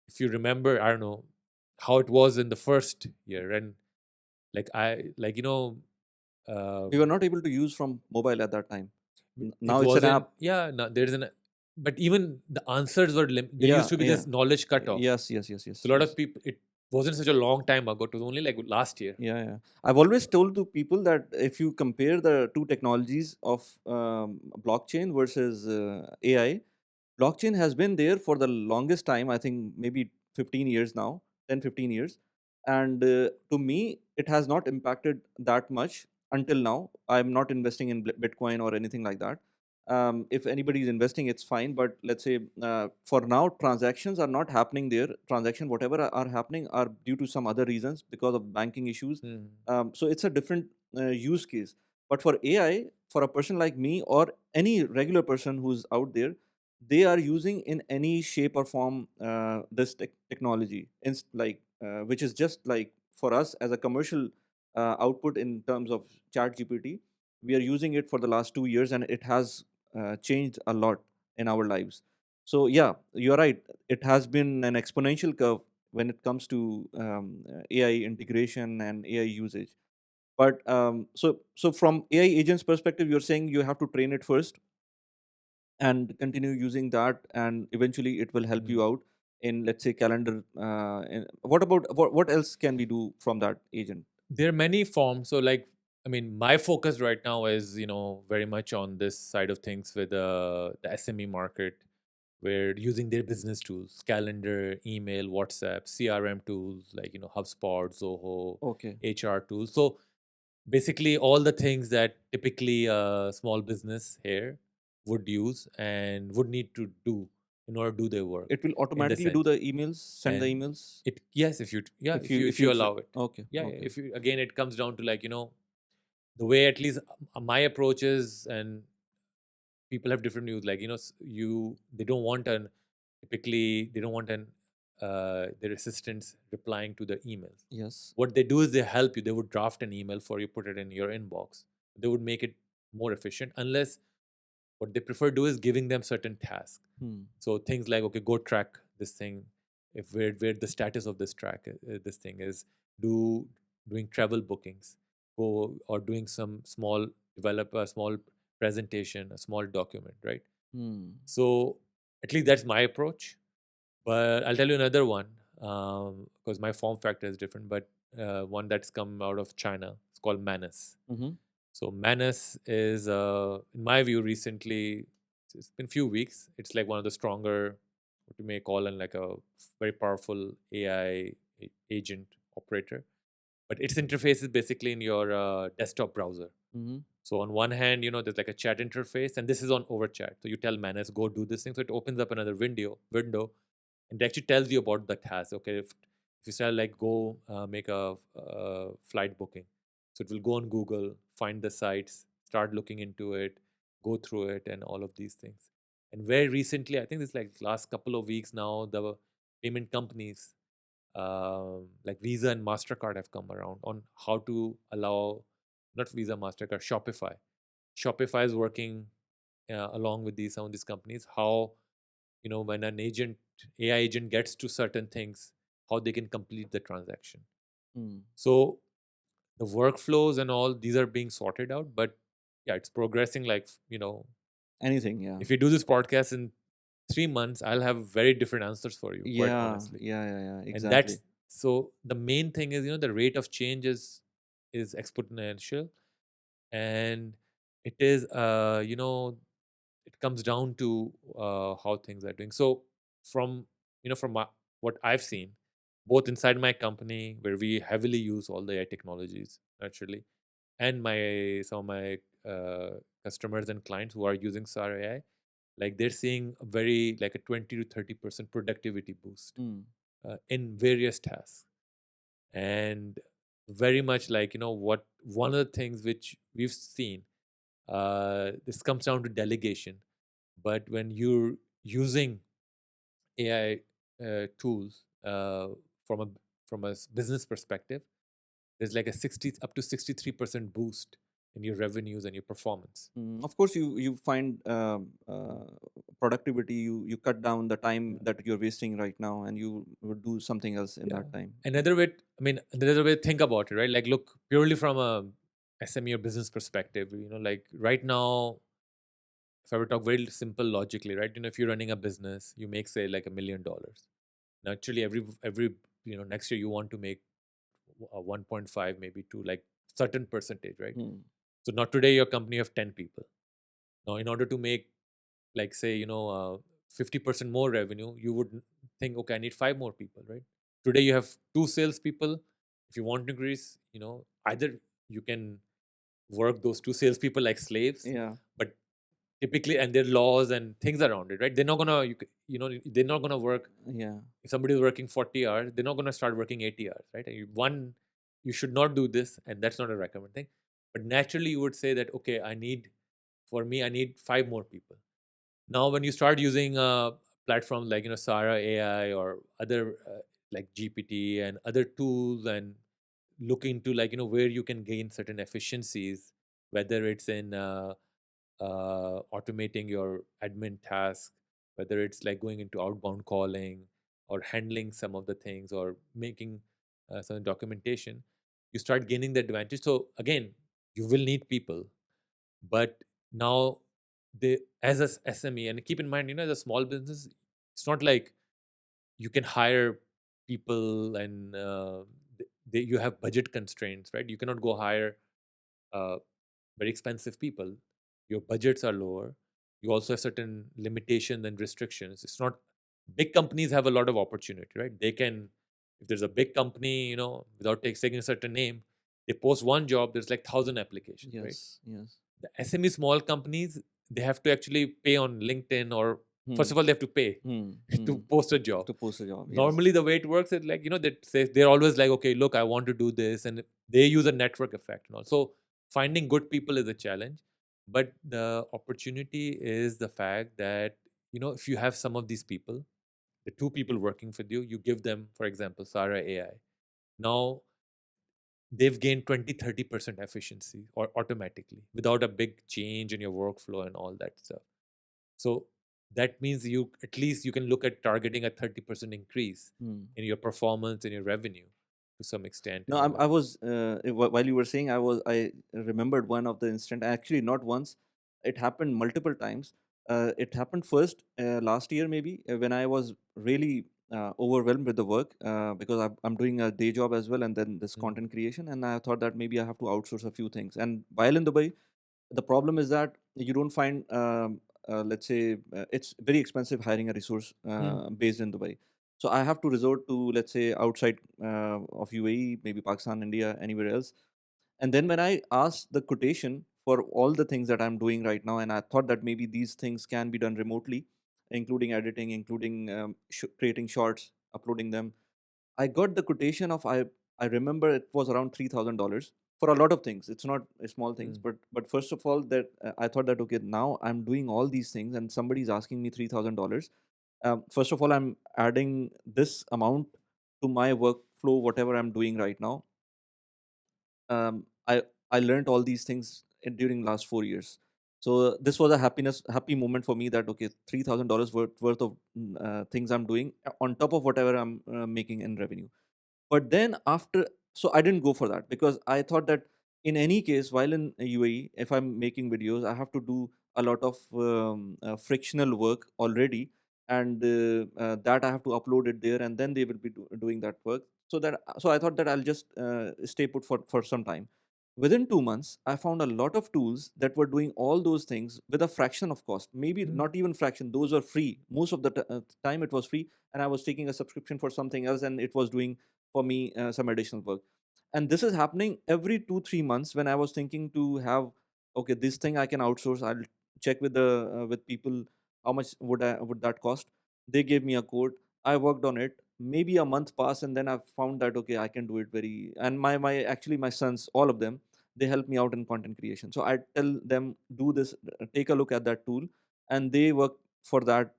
if you remember, I don't know how it was in the first year, and like I like We were um, not able to use from mobile at that time. it Now it's an wasn't, app. yeah, no, there's an, but even the answers were there used Yeah, to be yeah. this knowledge cutoff. Yes, yes, yes, So yes, a lot of yes. people, it wasn't such a long time ago, it was only like last year. Yeah, yeah. I've always told to people that if you compare the two technologies of blockchain versus AI, blockchain has been there for the longest time. I think maybe 15 years now, 10, 15 years. And to me, it has not impacted that much until now. I'm not investing in Bitcoin or anything like that. If anybody is investing, it's fine. But let's say for now, transactions are not happening there. Transaction, whatever are happening, are due to some other reasons because of banking issues. Hmm. So it's a different use case. But for AI, for a person like me or any regular person who's out there, they are using in any shape or form this technology, which is just like for us as a commercial output in terms of Chat GPT. We are using it for the last 2 years, and it has changed a lot in our lives. So yeah, you're right. It has been an exponential curve when it comes to AI integration and AI usage. But so from AI agents perspective, you're saying you have to train it first and continue using that, and eventually it will help Hmm. you out in, let's say, calendar. What about what else can we do from that agent? There are many forms. So, like, I mean, my focus right now is very much on this side of things with the SME market. We're using their business tools, calendar, email, WhatsApp, CRM tools like HubSpot, Zoho, Okay. HR tools. So basically all the things that typically a small business here would use and would need to do in order to do their work, It will in the automatically do sense. the emails, send the And emails, it, yes, if you, yeah, if if you you if if you you allow it. okay, Yeah, yeah, okay. if you, again, it comes down to, like, the way, at least my approach is, and people have different views, like, they don't want an, typically they don't want an their assistants replying to the emails. Yes. What they do is they help you. They would draft an email for you, put it in your inbox. They would make it more efficient, unless what they prefer to do is giving them certain tasks. Hmm. So things like, okay, go track this thing, if where the status of this track, this thing is, do doing travel bookings, go, or doing some small, develop a small presentation, a small document, right? Hmm. So at least that's my approach. But I'll tell you another one, because my form factor is different. But one that's come out of China, it's called Manus. Mm-hmm. So Manus is, in my view, recently, it's been few weeks. It's like one of the stronger, what you may call, and like a very powerful AI agent operator. But its interface is basically in your desktop browser. Mm-hmm. So on one hand, there's like a chat interface, and this is on over chat. So you tell Manus, go do this thing. So it opens up another window, and it actually tells you about the task. Okay, if you say, like, go make a flight booking, so it will go on Google, find the sites, start looking into it, go through it, and all of these things. And very recently, I think this, like, last couple of weeks now, the payment companies, like Visa and Mastercard, have come around on how to allow, not Visa, Mastercard, Shopify. Shopify is working along with some of these companies, how, when an AI agent gets to certain things, how they can complete the transaction. Hmm. So the workflows and all these are being sorted out, but yeah, it's progressing. Like, Anything, yeah. if you do this podcast in 3 months, I'll have very different answers for you, quite Yeah, honestly. yeah, yeah, yeah, And exactly. that's, so the main thing is, the rate of change is exponential. And it is, it comes down to how things are doing. So from, from what I've seen, both inside my company, where we heavily use all the AI technologies naturally, and my some of my customers and clients who are using SAR AI, like they're seeing a very like a 20 to 30% productivity boost Mm. in various tasks. And very much like, what one of the things which we've seen, this comes down to delegation. But when you're using AI tools from a business perspective, there's like a 60 up to 63% boost in your revenues and your performance. Of course, you find productivity. You cut down the time Yeah. that you're wasting right now, and you would do something else in Yeah. that time. Another way to think about it, right? Like, look, purely from a SME or business perspective, like right now, if I were to talk very simple logically, right? If you're running a business, you make say like $1 million. Naturally, every next year you want to make 1.5 maybe to like certain percentage, right? Hmm. So not today your company of 10 people. Now, in order to make like say 50% more revenue, you would think, okay, I need 5 more people, right? Today you have 2 salespeople. If you want to increase, either you can work those 2 salespeople like slaves, Yeah, but typically, and there are laws and things around it, right? They're not gonna they're not gonna work. yeah. If somebody is working 40 hours, they're not gonna start working 80 hours, right? And you should not do this, and that's not a recommended thing. But naturally you would say that, okay, I need 5 more people. Now when you start using platforms like Sarah AI or other like GPT and other tools, and look into like where you can gain certain efficiencies, whether it's in automating your admin tasks, whether it's like going into outbound calling or handling some of the things or making some documentation, you start gaining the advantage. So again, you will need people, but now they as a SME, and keep in mind, as a small business, it's not like you can hire people and you have budget constraints, right? You cannot go hire uh, very expensive people. Your budgets are lower. You also have certain limitations and restrictions. It's not big companies have a lot of opportunity, right? They can, if there's a big company, without taking a certain name, they post one job, there's like 1,000 applications, right? Yes, yes. The SME small companies, they have to actually pay on LinkedIn, or Hmm. first of all, they have to pay Hmm. to Hmm. post a job. To post a job. Yes. Normally, the way it works is like, they're always like, okay, look, I want to do this. And they use a network effect and all. So finding good people is a challenge. But the opportunity is the fact that, if you have some of these people, the 2 people working with you, you give them, for example, Sarah AI. Now they've gained 20-30% efficiency or automatically without a big change in your workflow and all that stuff. So that means you at least you can look at targeting a 30% increase Hmm. in your performance and your revenue to some extent No, and all. I was while you were saying, I remembered one of the instant. Actually, not once. It happened multiple times. It happened first last year, maybe when I was really overwhelmed with the work because I'm doing a day job as well, and then this Mm, content creation, and I thought that maybe I have to outsource a few things. And while in Dubai, the problem is that you don't find let's say it's very expensive hiring a resource mm, based in Dubai. So I have to resort to, let's say, outside of UAE, maybe Pakistan, India, anywhere else. And then when I asked the quotation for all the things that I'm doing right now, and I thought that maybe these things can be done remotely, including editing, including creating shorts, uploading them, I got the quotation of, I remember it was around $3,000 for a lot of things. It's not small things, mm, but first of all, that I thought that, okay, now I'm doing all these things and somebody's asking me $3,000. First of all, I'm adding this amount to my workflow, whatever I'm doing right now. um, I I learned all these things during last 4 years. So this was a happy moment for me, that okay, $3,000 worth of things I'm doing on top of whatever I'm making in revenue. But then after, so I didn't go for that because I thought that in any case, while in UAE, if I'm making videos, I have to do a lot of frictional work already, and that I have to upload it there, and then they will be doing that work. So I thought that I'll just stay put for some time. Within 2 months, I found a lot of tools that were doing all those things with a fraction of cost. Maybe mm, not even fraction; those were free. Most of the time, it was free, and I was taking a subscription for something else, and it was doing for me some additional work. And this is happening every 2 3 months when I was thinking to have, okay, this thing I can outsource. I'll check with the with people how much would that cost? They gave me a quote. I worked on it. Maybe a month passed, and then I found that okay, I can do it very. And my actually my sons, all of them, they help me out in content creation. So I tell them, do this, take a look at that tool, and they work for the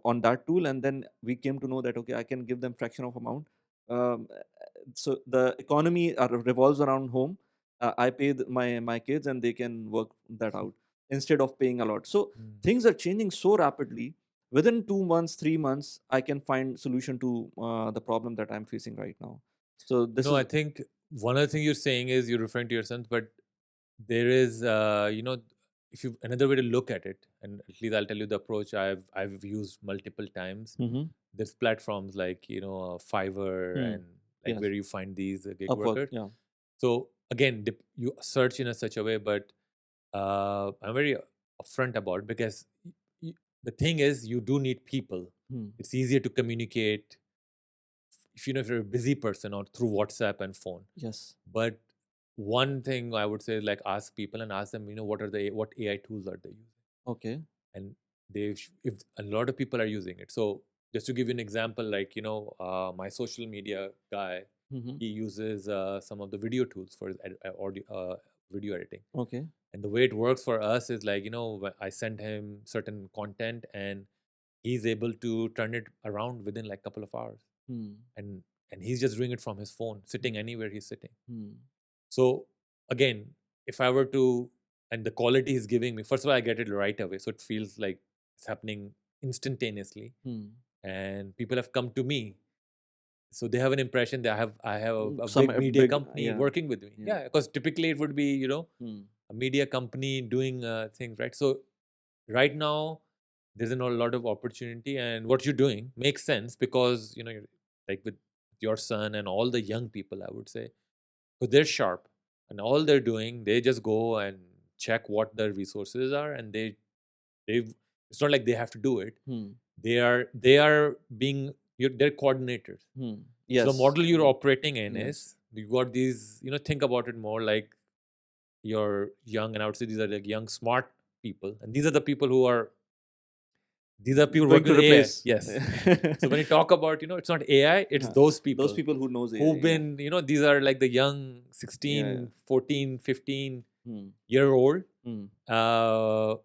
on that tool, and then we came to know that okay, I can give them fraction of amount. Um, so the economy revolves around home. I pay my kids, and they can work that out instead of paying a lot. So Mm. things are changing so rapidly. Within 2 months, 3 months, I can find solution to the problem that I'm facing right now. So this No, I is. think one of the things you're saying is you're referring to your sons, but there is, if you another way to look at it, and at least I'll tell you the approach I've used multiple times. Mhm. There's platforms like Fiverr Hmm. and like Yes. where you find these gig Upwork. workers. Yeah. So again, you search in a such a way, but I'm very upfront about it because y- the thing is you do need people. Hmm. It's easier to communicate if you're a busy person or through WhatsApp and phone. Yes. But one thing I would say is like ask people and ask them, what AI tools are they using? Okay. And if a lot of people are using it. So just to give you an example, like my social media guy, Mhm. he uses some of the video tools for his audio video editing. Okay. And the way it works for us is like I send him certain content and he's able to turn it around within like a couple of hours, Hmm. and he's just doing it from his phone, sitting anywhere he's sitting. Hmm. So again, if I were to, and the quality he's giving me, first of all, I get it right away, so it feels like it's happening instantaneously, Hmm. and people have come to me, so they have an impression that I have a Some big media big. company Yeah. working with me. Yeah. Yeah, because typically it would be Hmm. a media company doing things, right? So right now there's a lot of opportunity, and what you're doing makes sense because you're like with your son and all the young people, I would say, because they're sharp, and all they're doing, they just go and check what the resources are, and they it's not like they have to do it. Hmm. They are being they're coordinators. Hmm. So the Yes. model you're operating in Yes. is you got these, think about it more like you're young, and I would say these are like young smart people, and these are the people who are these are people Going working to with AI. replace. Yes. So when you talk about, it's not AI, it's Huh. those Those people people who knows AI. who've Yeah. been, these are like the young Yeah. Yeah. 16, 14, 15 Hmm. year old. Hmm. Uh,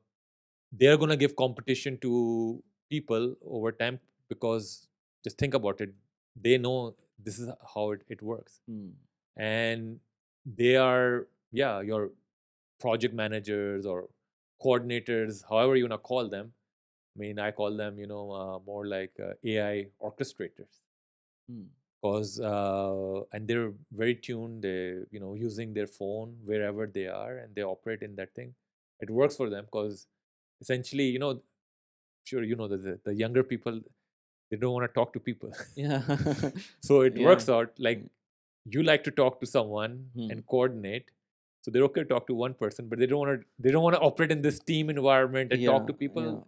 they're going to give competition to people over time because just think about it. They know this is how it works. Hmm. And they are, yeah, your project managers or coordinators, however you want to call them. I mean, I call them, more like AI orchestrators, Hmm. because and they're very tuned. They, using their phone wherever they are, and they operate in that thing. It works for them because essentially, sure, the younger people, they don't want to talk to people. Yeah. So it Yeah. works out like you like to talk to someone Hmm. and coordinate. So they're okay to talk to one person, but they don't want to operate in this team environment and talk Yeah. to people. Yeah.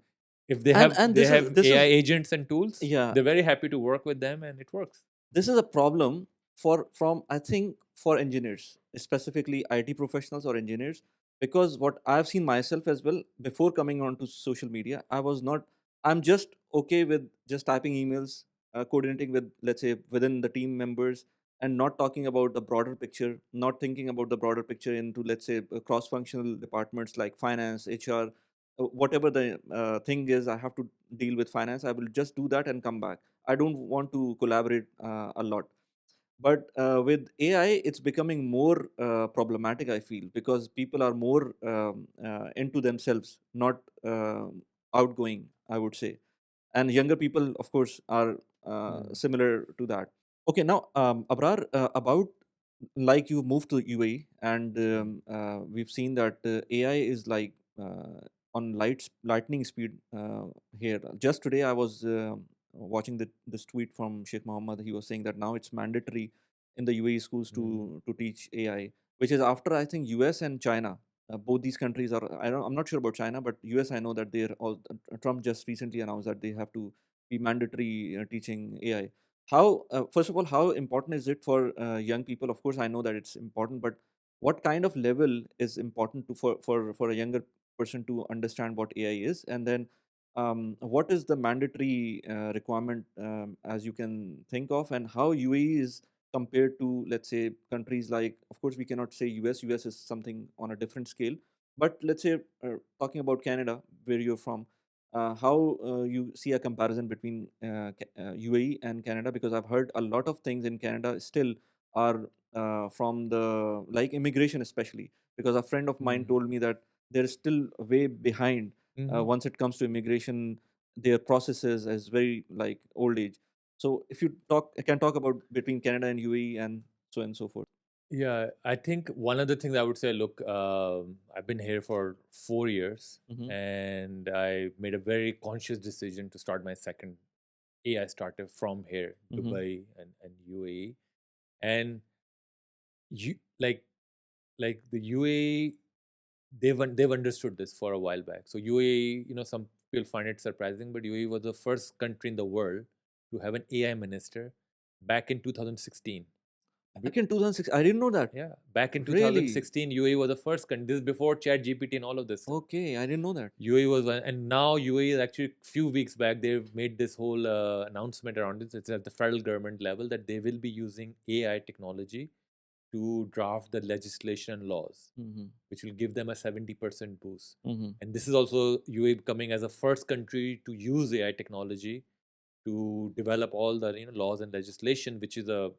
If they And have and they this is have this AI is agents and tools, yeah, they're very happy to work with them, and it works. this is a problem for from I think for engineers, specifically IT professionals or engineers, because what I've seen myself as well before coming on to social media, I'm just okay with just typing emails, coordinating with, let's say, within the team members, and not talking about the broader picture, not thinking about the broader picture into, let's say, cross functional departments like finance, HR, whatever the thing is. I have to deal with finance, I will just do that and come back. I don't want to collaborate a lot. But with AI, it's becoming more problematic, I feel, because people are more into themselves, not outgoing, I would say. And younger people, of course, are Hmm. similar to that. Okay, now, Abrar, about like you moved to UAE, and Hmm. we've seen that AI is like on lightning speed here. Just today, I was watching this tweet from Sheikh Mohammed. He was saying that now it's mandatory in the UAE schools Hmm. to teach AI, which is after, I think, US and China. Both these countries are. I'm not sure about China, but US, I know that they're all. Trump just recently announced that they have to be mandatory teaching AI. How, first of all, how important is it for young people? Of course, I know that it's important, but what kind of level is important to for a younger person to understand what AI is? And then what is the mandatory requirement, as you can think of, and how UAE is compared to, let's say, countries like, of course, we cannot say US. US is something on a different scale. But let's say, talking about Canada, where you're from, how you see a comparison between UAE and Canada? Because I've heard a lot of things in Canada still are from the, like, immigration, especially. Because a friend of mine Mhm. told me that they're still way behind Mhm. once it comes to immigration. Their processes is very like old age. So if you can talk about between Canada and UAE and so and so forth. Yeah, I think one of the things I would say, look, I've been here for 4 years, Mm-hmm. and I made a very conscious decision to start my second AI startup from here, Mm-hmm. Dubai and UAE. And you like the UAE, they've understood this for a while back. So UAE, some people find it surprising, but UAE was the first country in the world to have an AI minister back in 2016. Back in 2006, I didn't know that. Yeah, back in Really? 2016, UAE was the first country. This is before Chat GPT and all of this stuff. Okay, I didn't know that. UAE was one, and now UAE is actually few weeks back they've made this whole announcement around it. It's at the federal government level that they will be using AI technology to draft the legislation and laws, Mm-hmm. which will give them a 70% boost. Mm-hmm. And this is also UAE coming as a first country to use AI technology to develop all the laws and legislation, which is a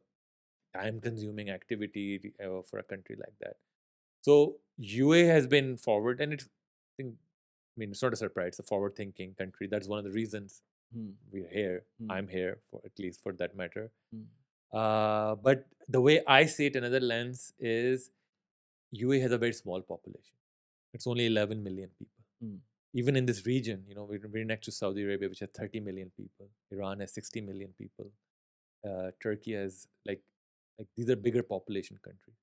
time-consuming activity for a country like that. So UA has been forward, and I mean, it's not a surprise. It's a forward-thinking country. That's one of the reasons we're here. Mm-hmm. I'm here, for at least for that matter. Mm-hmm. But the way I see it, another lens is UA has a very small population. It's only 11 million people. Even in this region, we're next to Saudi Arabia, which has 30 million people. Iran has 60 million people. Turkey has like these are bigger population countries.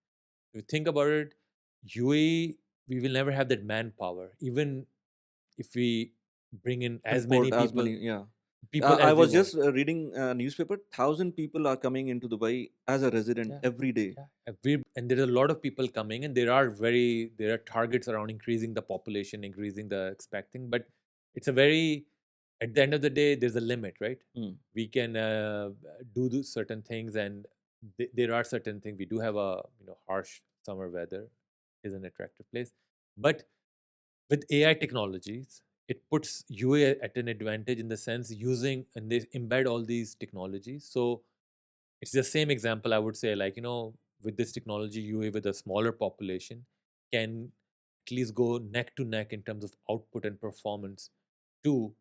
If you think about it, UAE, we will never have that manpower. Even if we bring in as many Import as people, many, yeah. people I as we was want. just reading a newspaper. 1,000 people are coming into Dubai as a resident Yeah, every day. yeah. And there are a lot of people coming, and there are targets around increasing the population, increasing the expecting. But it's a very at the end of the day, there's a limit, right? Mm. We can do certain things, and there are certain things. We do have a harsh summer weather is an attractive place, but with AI technologies, it puts you at an advantage in the sense using and they embed all these technologies. So it's the same example I would say, like, with this technology, UA with a smaller population can at least go neck to neck in terms of output and performance to,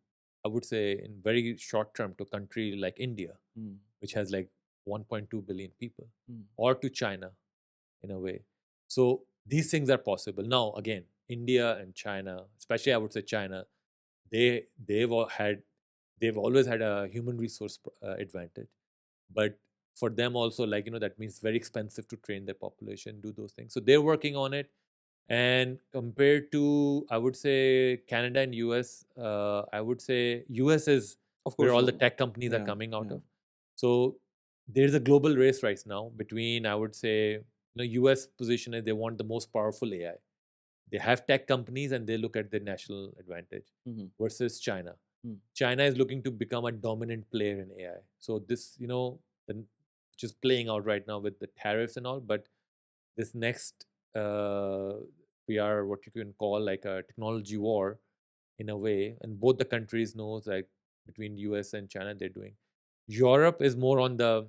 I would say, in very short term, to a country like India, Mm. which has like 1.2 billion people, Mm. or to China in a way. So these things are possible. Now, again, India and China, especially I would say China, they they've all had they've always had a human resource advantage, but for them also, like, that means very expensive to train their population, do those things. So they're working on it. And compared to, I would say, Canada and US, I would say US is Of where course, all the tech companies are yeah, coming out yeah. of. So there's a global race right now between, I would say, US position is they want the most powerful AI. They have tech companies and they look at the national advantage Mm-hmm. versus China. Mm. China is looking to become a dominant player in AI. So this, which is playing out right now with the tariffs and all, but this next, uh, we are what you can call like a technology war in a way, and both the countries knows, like, between US and China they're doing. Europe is more on the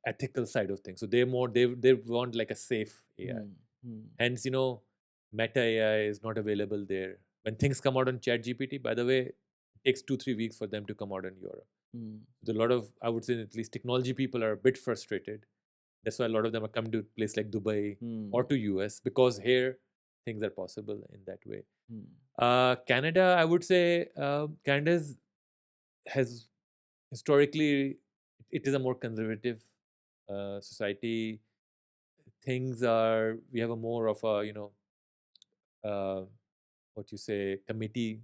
ethical side of things, so they want like a safe AI. Mm. Mm. Hence, Meta AI is not available there. When things come out on Chat GPT, by the way, it takes 2-3 weeks for them to come out in Europe. Mm. There's a lot of, I would say, at least technology people are a bit frustrated. That's why a lot of them are coming to a place like Dubai or Mm. to US, because here things are possible in that way. Mm. Canada, I would say, Canada has historically, it is a more conservative society. We have a more of a, uh, what you say, committee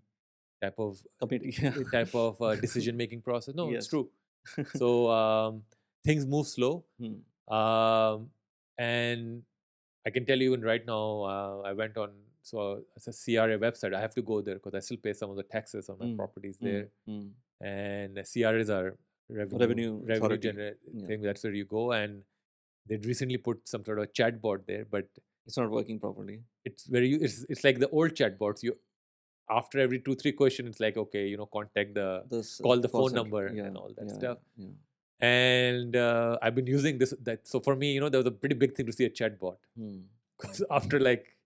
type of Committee. Yeah. decision making process. No, it's Yes. true. So things move slow, Mm. um, and I can tell you even right now, I went on so it's a CRA website. I have to go there because I still pay some of the taxes on my properties there. And CRAs are revenue authority. generate thing. That's where you go, and they'd recently put some sort of chatbot there, but it's not working properly. It's very it's like the old chatbots. You after every 2-3 questions, it's like, okay, contact call the phone number and all that stuff. And I've been using that. So for me, there was a pretty big thing to see a chatbot. Because after like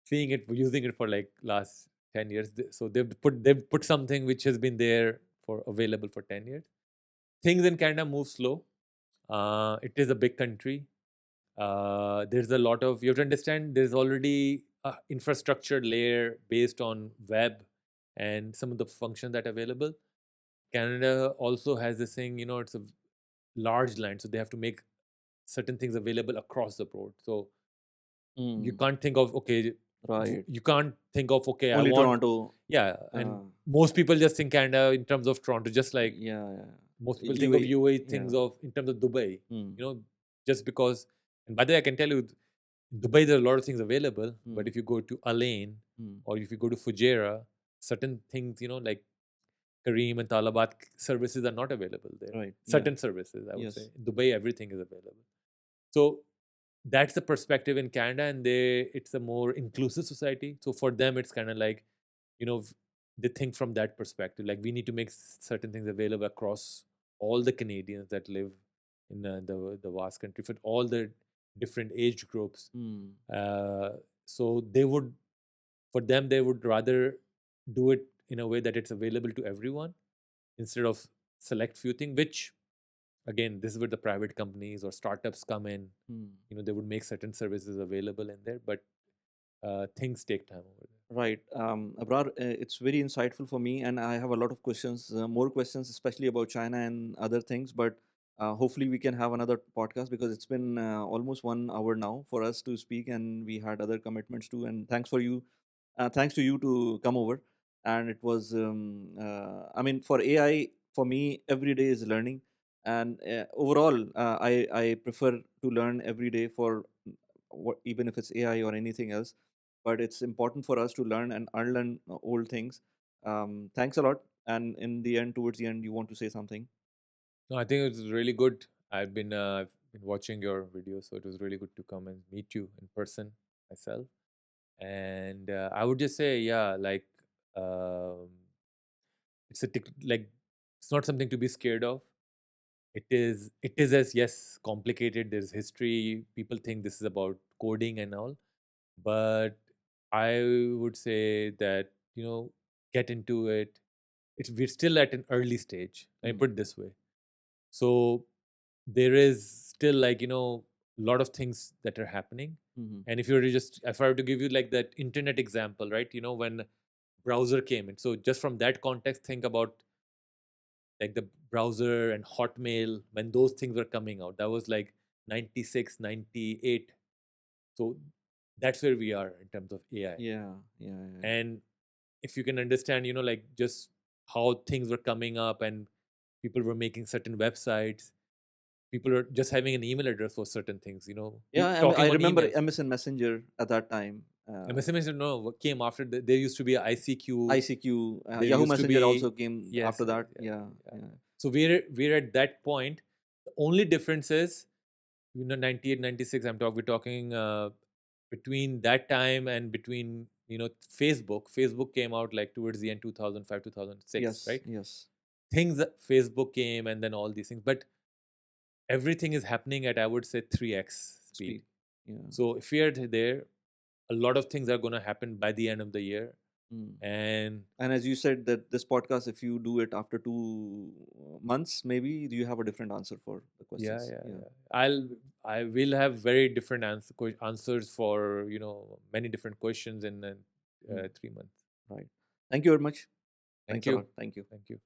seeing it, using it for like last 10 years, so they've put something which has been there for available for 10 years. Things in Canada move slow. It is a big country. There's a lot of, you have to understand, there's already a infrastructure layer based on web and some of the functions that are available. Canada also has this thing, it's a large land, so they have to make certain things available across the board. So you can't think of, okay, you can't think of, okay, only I want Toronto. And most people just think Canada in terms of Toronto, just like most people think of UAE things of in terms of Dubai, just because. And by the way, I can tell you, Dubai, there are a lot of things available, but if you go to Alain or if you go to Fujairah, certain things, like Kareem and Talabat services are not available there. Right. Certain services, I would say. In Dubai, everything is available. So that's the perspective in Canada, and it's a more inclusive society. So for them, it's kind of like, they think from that perspective. Like, we need to make certain things available across all the Canadians that live in the vast country for all the different age groups. So for them, they would rather do it in a way that it's available to everyone instead of select few things, which again, this is where the private companies or startups come in. They would make certain services available in there, but things take time over there. Right. Abrar, it's very insightful for me, and I have a lot of questions, more questions, especially about China and other things. But hopefully, we can have another podcast because it's been almost 1 hour now for us to speak, and we had other commitments too. And thanks to you to come over. And it was, I mean, for AI, for me, every day is learning. And overall, I prefer to learn every day for even if it's AI or anything else. But it's important for us to learn and unlearn old things. Thanks a lot. And in the end, towards the end, you want to say something? No, I think it was really good. I've been watching your videos, so it was really good to come and meet you in person myself. And I would just say, yeah, like um, like it's not something to be scared of. It is as yes complicated. There's history. People think this is about coding and all, but I would say that get into it. We're still at an early stage. Let me put it this way. So there is still like a lot of things that are happening. And if I were to give you like that internet example, right? When browser came in. So just from that context, think about like the browser and Hotmail when those things were coming out. That was like 96, 98. So that's where we are in terms of AI. Yeah. And if you can understand, like just how things were coming up and people were making certain websites, people are just having an email address for certain things, Yeah, talking I on remember emails. MSN Messenger at that time. MSN what came after. There used to be ICQ. ICQ, There Yahoo used to Messenger be, also came yes, after that. yeah. Yeah. So we're at that point. The only difference is, 98, 96. We're talking between that time and between Facebook. Facebook came out like towards the end 2005, 2006, Yes. right? Yes. Things that Facebook came and then all these things, but everything is happening at, I would say, 3x speed. Yeah. So if we are there, a lot of things are going to happen by the end of the year. And as you said that this podcast, if you do it after 2 months, maybe you have a different answer for the questions. I will have very different answers for many different questions in 3 months. Right. Thank you very much. Thank Thanks a you. lot. Thank you. Thank you.